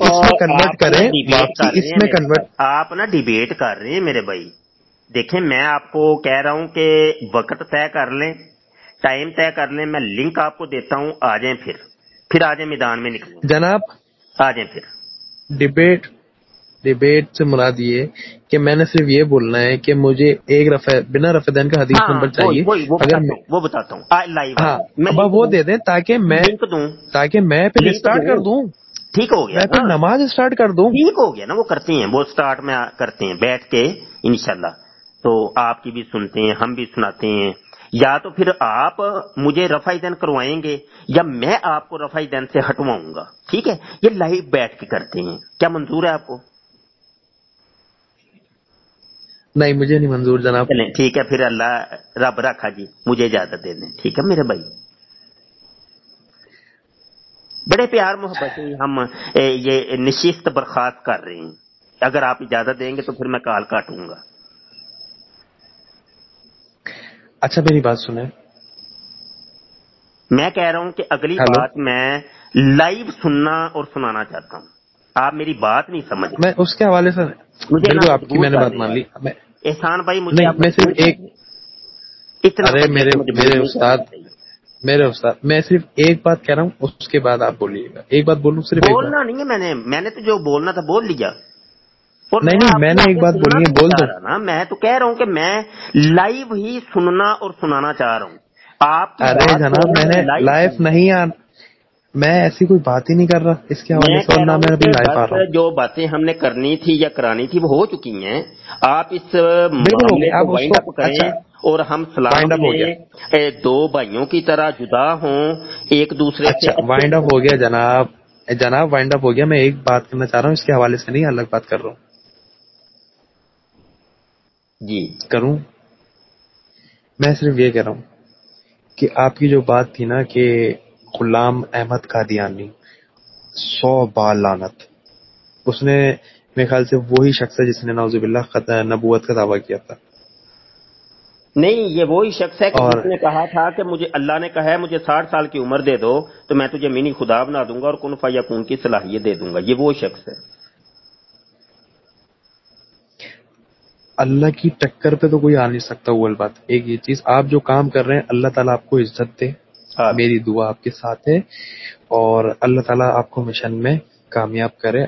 اس میں کنورٹ کریں، واپسی اس میں کنورٹ. آپ نا ڈیبیٹ کر رہے ہیں میرے بھائی. دیکھیں میں آپ کو کہہ رہا ہوں کہ وقت طے کر لیں، ٹائم طے کر لیں. میں لنک آپ کو دیتا ہوں، آ جائیں پھر آ جائیں میدان میں نکلیں جناب. آ جائیں پھر. ڈیبیٹ سے مراد یہ کہ میں نے صرف یہ بولنا ہے کہ مجھے ایک بنا رفع دین کا حدیث نمبر چاہیے. اگر وہ بتاتا ہوں لائیو. ہاں اب وہ دے دیں تاکہ میں پھر اسٹارٹ کر دوں. ٹھیک ہو گیا، میں پھر نماز اسٹارٹ کر دوں. ٹھیک ہو گیا نا، وہ کرتے ہیں، وہ اسٹارٹ میں کرتے ہیں بیٹھ کے انشاءاللہ. تو آپ کی بھی سنتے ہیں، ہم بھی سناتے ہیں. یا تو پھر آپ مجھے رفع دین کروائیں گے یا میں آپ کو رفع دین سے ہٹواؤں گا. ٹھیک ہے، یہ لائیو بیٹھ کے کرتے ہیں. کیا منظور ہے آپ کو؟ نہیں مجھے نہیں منظور جناب. چلیں ٹھیک ہے پھر، اللہ رب رکھا جی، مجھے اجازت دے دیں. ٹھیک ہے میرے بھائی، بڑے پیار محبت سے ہم یہ نشست برخاست کر رہے ہیں. اگر آپ اجازت دیں گے تو پھر میں کال کاٹوں گا. اچھا میری بات سنیں، میں کہہ رہا ہوں کہ اگلی بات میں لائیو سننا اور سنانا چاہتا ہوں. آپ میری بات نہیں سمجھ رہے. میں اس کے حوالے سے بالکل آپ کی میں نے بات مان لی. احسان بھائی مجھے میں صرف ایک ارے میرے استاد میں صرف ایک بات کہہ رہا ہوں، اس کے بعد آپ بولیے گا. ایک بات بولوں صرف بولنا نہیں ہے. میں نے تو جو بولنا تھا بول لیا. نہیں میں نے ایک بات بولنی ہے بول دو نا. میں تو کہہ رہا ہوں کہ میں لائیو ہی سننا اور سنانا چاہ رہا ہوں. آپ ارے جناب میں نے لائیو نہیں میں ایسی کوئی بات ہی نہیں کر رہا اس کے حوالے سے. اور نہ میں ابھی لائیو آ رہا ہوں. جو باتیں ہم نے کرنی تھی یا کرانی تھی وہ ہو چکی ہیں. آپ اس معاملے کو وائنڈ اپ کریں اور ہم سلام میں دو بھائیوں کی طرح جدا ہوں ایک دوسرے سے. وائنڈ اپ ہو گیا جناب وائنڈ اپ ہو گیا. میں ایک بات کرنا چاہ رہا ہوں اس کے حوالے سے نہیں، الگ بات کر رہا ہوں. جی کروں. میں صرف یہ کہہ رہا ہوں کہ آپ کی جو بات تھی نا کہ غلام احمد قادیانی 100 بار لعنت، اس نے میرے خیال سے وہی شخص ہے جس نے نعوذ باللہ نبوت کا دعویٰ کیا تھا. نہیں یہ وہی شخص ہے کہ جس نے کہا تھا کہ مجھے اللہ نے کہا ہے مجھے 60 سال کی عمر دے دو تو میں تجھے منی خدا بنا دوں گا اور کن فیکون کی صلاحیت دے دوں گا. یہ وہ شخص ہے. اللہ کی ٹکر پہ تو کوئی آ نہیں سکتا. وہ بات ایک یہ چیز، آپ جو کام کر رہے ہیں اللہ تعالیٰ آپ کو عزت دے. میری دعا آپ کے ساتھ ہے اور اللہ تعالیٰ آپ کو مشن میں کامیاب کرے.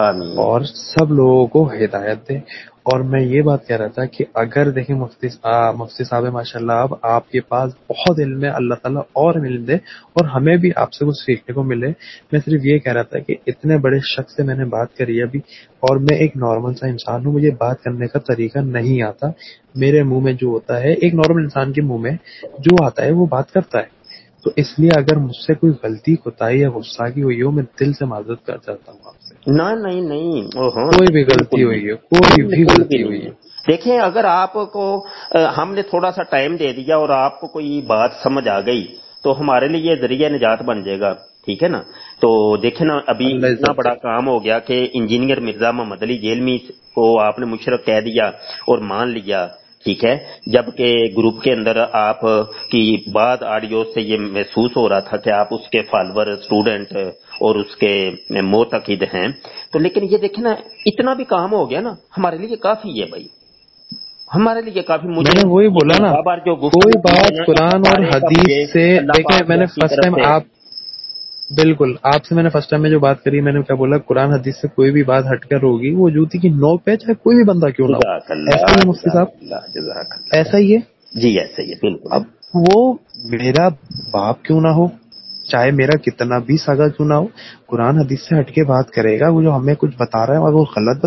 آمین. اور سب لوگوں کو ہدایت دے. اور میں یہ بات کہہ رہا تھا کہ اگر دیکھیں مفتی صاحب ماشاءاللہ اب آپ کے پاس بہت علم ہے، اللہ تعالیٰ اور علم دے اور ہمیں بھی آپ سے کچھ سیکھنے کو ملے. میں صرف یہ کہہ رہا تھا کہ اتنے بڑے شخص سے میں نے بات کری ہے ابھی، اور میں ایک نارمل سا انسان ہوں، مجھے بات کرنے کا طریقہ نہیں آتا. میرے منہ میں جو ہوتا ہے ایک نارمل انسان کے منہ میں جو آتا ہے وہ بات کرتا ہے. تو اس لیے اگر مجھ سے کوئی غلطی کوتاہی یا غصہ کی ہوئی ہو میں دل سے معذرت کر چاہتا ہوں آپ سے. نہیں کوئی بھی غلطی ہوئی ہے، کوئی بھی غلطی ہوئی ہے. دیکھیں اگر آپ کو ہم نے تھوڑا سا ٹائم دے دیا اور آپ کو کوئی بات سمجھ آ گئی تو ہمارے لیے یہ ذریعہ نجات بن جائے گا. ٹھیک ہے نا. تو دیکھیں نا ابھی اتنا بڑا کام ہو گیا کہ انجینئر مرزا محمد علی جیلمی کو آپ نے مشرف کہہ دیا اور مان لیا. ٹھیک ہے، جبکہ گروپ کے اندر آپ کی بعد آڈیو سے یہ محسوس ہو رہا تھا کہ آپ اس کے فالوور اسٹوڈنٹ اور اس کے معتقد ہیں. تو لیکن یہ دیکھیں نا اتنا بھی کام ہو گیا نا، ہمارے لیے کافی ہے بھائی، ہمارے لیے کافی. میں نے وہی بولا نا، کوئی بات قرآن اور حدیث سے دیکھیں. میں نے فرسٹ ٹائم بالکل آپ سے میں نے فرسٹ ٹائم میں جو بات کری میں نے کیا بولا، قرآن حدیث سے کوئی بھی بات ہٹ کر ہوگی وہ جوتی کی نوک پہ چاہے کوئی بھی بندہ کیوں نہ ہو. ایسا ہی ہے مفتی صاحب، ایسا ہی ہے. جی ایسا ہی ہے بالکل. اب وہ میرا باپ کیوں نہ ہو، چاہے میرا کتنا بھی سگا کیوں نہ ہو، قرآن حدیث سے ہٹ کے بات کرے گا. وہ جو ہمیں کچھ بتا رہا ہے اور وہ غلط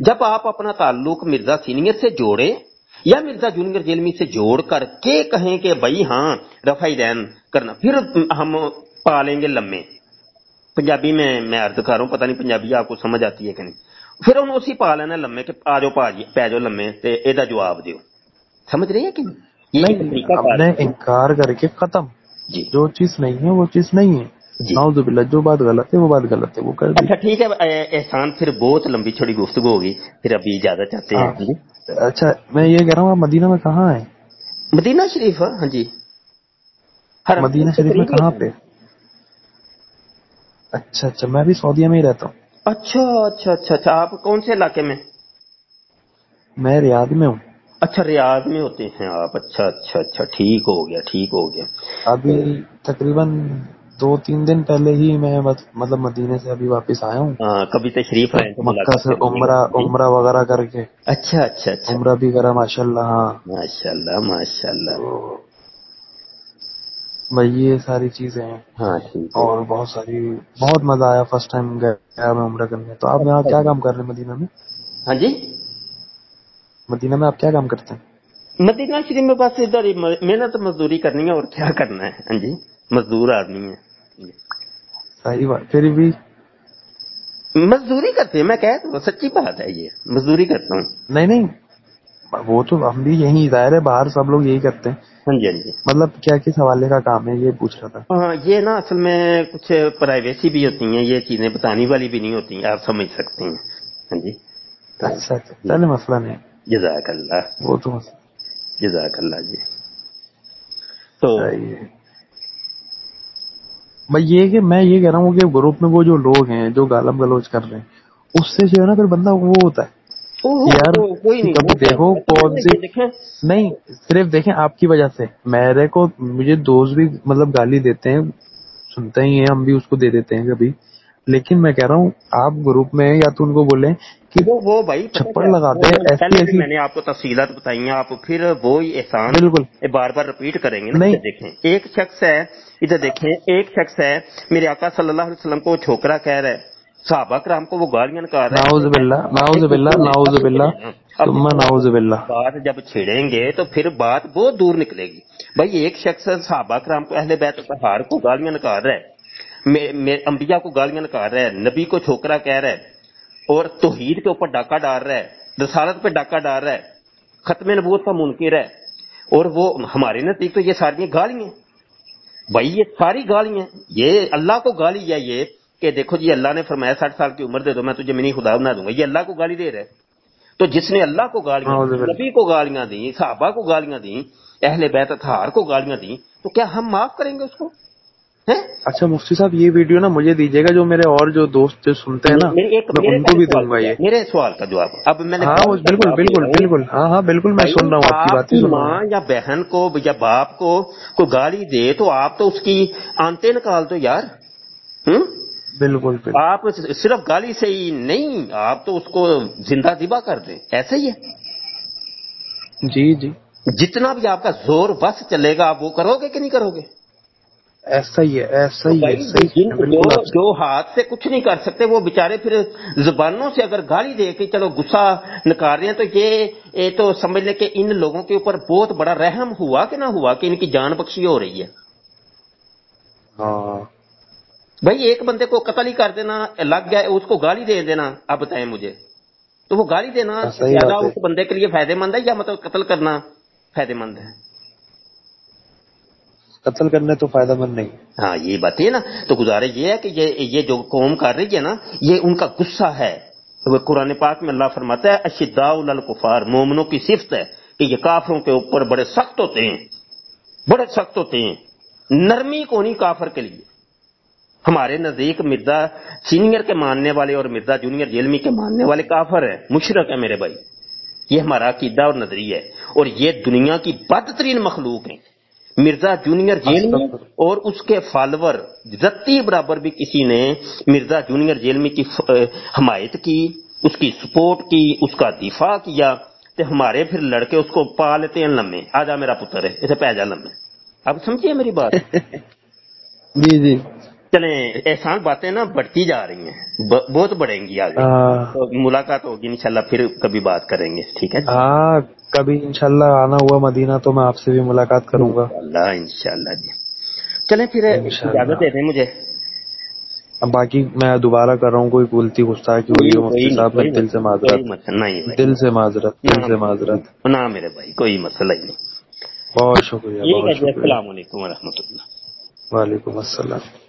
جب آپ اپنا تعلق مرزا سینئر سے جوڑیں یا مرزا جونیئر جیلمی سے جوڑ کر کے کہیں کہ بھائی ہاں رفع دین کرنا، پھر ہم پالیں گے لمے. پنجابی میں عرض کر رہا ہوں، پتہ نہیں پنجابی آپ کو سمجھ آتی ہے کہ نہیں. پھر انہوں اسی پا لینا لمے کہ آ جاؤ پی جاؤ لمے تے ایدا جواب دیو. سمجھ رہی ہے کہ نہیں؟ یہ ایک طریقہ ہم کار نے ہے. انکار کر کے ختم. جی جو چیز نہیں ہے وہ چیز نہیں ہے. جی. نعوذ باللہ، جو بات غلط ہے وہ بات غلط ہے، وہ کر دی. اچھا ٹھیک ہے احسان، پھر بہت لمبی چھوڑی گفتگو ہوگی، پھر ابھی اجازت چاہتے ہاں ہیں. جی اچھا، میں یہ کہہ رہا ہوں آپ مدینہ میں کہاں ہیں؟ مدینہ شریف. ہاں جی، حرم مدینہ کے شریف میں قریب کہاں ہی پہ؟ ہے. اچھا، میں بھی سعودیہ میں ہی رہتا ہوں. اچھا اچھا اچھا اچھا، آپ کون سے علاقے میں؟ میں ریاض میں ہوں. اچھا ریاض میں ہوتے ہیں آپ. اچھا اچھا اچھا، ٹھیک ہو گیا ٹھیک ہو گیا. ابھی تقریباً 2-3 دن پہلے ہی میں مطلب مدینے سے ابھی واپس آیا ہوں. ہاں کبھی تشریف لائیں تو مکہ ملاقات سے کریں گے. جی عمرہ وغیرہ کر کے. اچھا اچھا اچھا، عمرہ بھی کرا ماشاء اللہ. ہاں ماشاء اللہ ماشاء اللہ. تو بھائی یہ ساری چیزیں ہیں. ہاں ٹھیک ہے. اور بہت مزہ آیا فرسٹ ٹائم گیا میں عمرہ کرنے. تو آپ یہاں اچھا کیا جی. کام کر رہے ہیں مدینہ میں؟ ہاں جی، مدینہ میں آپ کیا کام کرتے ہیں؟ مدینہ شریف میں بس ادھر ہی محنت مزدوری کرنی ہے اور کیا کرنا ہے. ہاں جی، مزدور آدمی ہے. صحیح بات. پھر بھی مزدوری کرتے ہیں، میں کہتا ہوں سچی بات ہے، یہ مزدوری کرتا ہوں. نہیں، وہ تو ہم بھی یہی ظاہر ہے، باہر سب لوگ یہی کرتے ہیں. ہاں جی ہاں جی. مطلب کیا کس حوالے کا کام ہے یہ پوچھ رہا تھا. ہاں یہ نا اصل میں کچھ پرائیویسی بھی ہوتی ہیں، یہ چیزیں بتانے والی بھی نہیں ہوتی، آپ سمجھ سکتے ہیں. ہاں جی. تو اچھا جی، چلے، مسئلہ نہیں. جزاک اللہ وہ تو مسئلہ جزاک اللہ. جی تو صحیح ہے. بھائی یہ کہ میں یہ کہہ رہا ہوں کہ گروپ میں وہ جو لوگ ہیں جو گالم گلوچ کر رہے ہیں، اس سے جو ہے نا پھر بندہ وہ ہوتا ہے کہ یار کوئی کہ نہیں کبھی وہ کیا دیکھو اصل کون میں سی. یہ دیکھیں. نہیں، صرف دیکھیں آپ کی وجہ سے مجھے دوست بھی مطلب گالی دیتے ہیں، سنتے ہی ہیں، ہم بھی اس کو دے دیتے ہیں کبھی. لیکن میں کہہ رہا ہوں آپ گروپ میں یا تو ان کو بولیں کہ وہ بھائی پتہ چھپڑ کیا، لگاتے وہ ہیں ایسی پہلے بھی ایسی. میں نے آپ کو تفصیلات بتائی ہیں، آپ پھر وہی احسان بالکل بار بار رپیٹ کریں گے نا. نہیں. ادھر دیکھیں ایک شخص ہے، ادھر دیکھیں ایک شخص ہے، میرے آقا صلی اللہ علیہ وسلم کو چھوکرا کہہ رہا ہے، صحابہ کرام کو وہ گالیاں نکال رہا نعوذ ہے. باللہ، اب نعوذ دیکھیں باللہ، نعوذ اب باللہ، سنیں نا، اب ثم دیکھیں نعوذ باللہ. بات جب چھیڑیں گے تو پھر بات بہت دور نکلے گی. بھائی ایک شخص صحابہ کرام کو اہل بیت اطہار کو گالیاں نکال رہا ہے، انبیاء کو گالیاں نکال رہا ہے، نبی کو چھوکرا کہہ رہا ہے، اور توحید کے اوپر ڈاکہ ڈال رہا ہے، رسالت پہ ڈاکہ ڈال رہا ہے، ختم نبوت کا منکر ہے، اور وہ ہمارے نزدیک تو یہ ساری گالیاں. بھائی یہ ساری گالیاں، یہ اللہ کو گالی ہے یہ کہ دیکھو جی اللہ نے فرمایا 60 سال کی عمر دے دو میں تجھے منی خدا بنا دوں گا، یہ اللہ کو گالی دے رہا ہے. تو جس نے اللہ کو گالیاں نعوذ دیں، باللہ. نبی کو گالیاں دیں، صحابہ کو گالیاں دیں، اہل بیت اطہار کو گالیاں دیں، تو کیا ہم معاف کریں گے اس کو؟ ہیں؟ اچھا مفتی صاحب یہ ویڈیو نا مجھے دیجیے گا، جو میرے اور جو دوست جو سنتے ہیں نا میں میرے ان کو پہلے بھی سوال دوں کا گا یہ. جواب، میرے سوال کا جواب اب میں نے ہاں وہ گالی کا بالکل جواب دے بالکل رہا ہوں. بالکل. ہاں بالکل میں بھائی سن رہا ہوں، آپ کی آپ بات ہی کی سن رہا ہوں. ماں یا بہن کو یا باپ کو کوئی گالی دے تو آپ تو اس کی آنتیں نکال دو یار. بالکل بالکل. آپ صرف گالی سے ہی نہیں، آپ تو اس کو زندہ ذبح کر دیں. ایسا ہی ہے، جی جی جتنا بھی آپ کا زور بس چلے گا آپ وہ کرو گے کہ نہیں کرو گے؟ ایسا ہی ہے، ایسا تو ہی ہے. بھائی صحیح بالکل آپ جو ہاتھ سے کچھ نہیں کر سکتے وہ بےچارے پھر زبانوں سے اگر گالی دے کے چلو غصہ نکال رہے ہیں تو یہ تو سمجھ لیں کہ ان لوگوں کے اوپر بہت بڑا رحم ہوا کہ نہ ہوا کہ ان کی جان بخشی ہو رہی ہے. ہاں بھائی ایک بندے کو قتل ہی کر دینا لگ گیا، اس کو گالی دے دینا، آپ بتائیں مجھے، تو وہ گالی دینا صحیح زیادہ بات ہے. اس بندے کے لیے فائدہ مند ہے یا مطلب قتل کرنا فائدہ مند ہے؟ قتل کرنے تو فائدہ مند نہیں. ہاں یہ بات ہے نا. تو گزارش یہ ہے کہ یہ جو قوم کر رہی ہے نا یہ ان کا غصہ ہے. وہ قرآن پاک میں اللہ فرماتا ہے اشداء علی الکفار، مومنوں کی صفت ہے کہ یہ کافروں کے اوپر بڑے سخت ہوتے ہیں، بڑے سخت ہوتے ہیں، نرمی کو نہیں کافر کے لیے. ہمارے نزدیک مرزا سینئر کے ماننے والے اور مرزا جونیئر جیلمی کے ماننے والے کافر ہیں، مشرک ہیں میرے بھائی. یہ ہمارا عقیدہ اور نظریہ ہے، اور یہ دنیا کی بدترین مخلوق ہیں. مرزا جونیئر جیلمی استغفر. اور اس کے فالوور رتی برابر بھی کسی نے مرزا جونیئر جیلمی کی حمایت کی، اس کی سپورٹ کی، اس کا دفاع کیا، تو ہمارے پھر لڑکے اس کو پا لیتے ہیں لمے، آ جا میرا پتر ہے اسے پہ جا لمے. اب سمجھیے میری بات. جی جی چلیں احسان باتیں نا بڑھتی جا رہی ہیں، بہت بڑھیں گی آگے، تو ملاقات ہوگی انشاءاللہ، پھر کبھی بات کریں گے، ٹھیک ہے؟ ہاں کبھی انشاءاللہ آنا ہوا مدینہ تو میں آپ سے بھی ملاقات کروں گا انشاءاللہ جی۔ چلیں پھر انشاءاللہ۔ اجازت دے دیں مجھے۔ اب باقی میں دوبارہ کر رہا ہوں، کوئی غلطی گستاخی ہوئی ہو مفتی صاحب، میں دل سے معذرت، کوئی مسئلہ نہیں بھائی، دل سے معذرت، دل سے معذرت۔ نہ میرے بھائی کوئی مسئلہ ہی نہیں۔ بہت شکریہ، ٹھیک بہت ہے جی، شکریہ۔ السلام علیکم ورحمۃ اللہ۔ وعلیکم السلام۔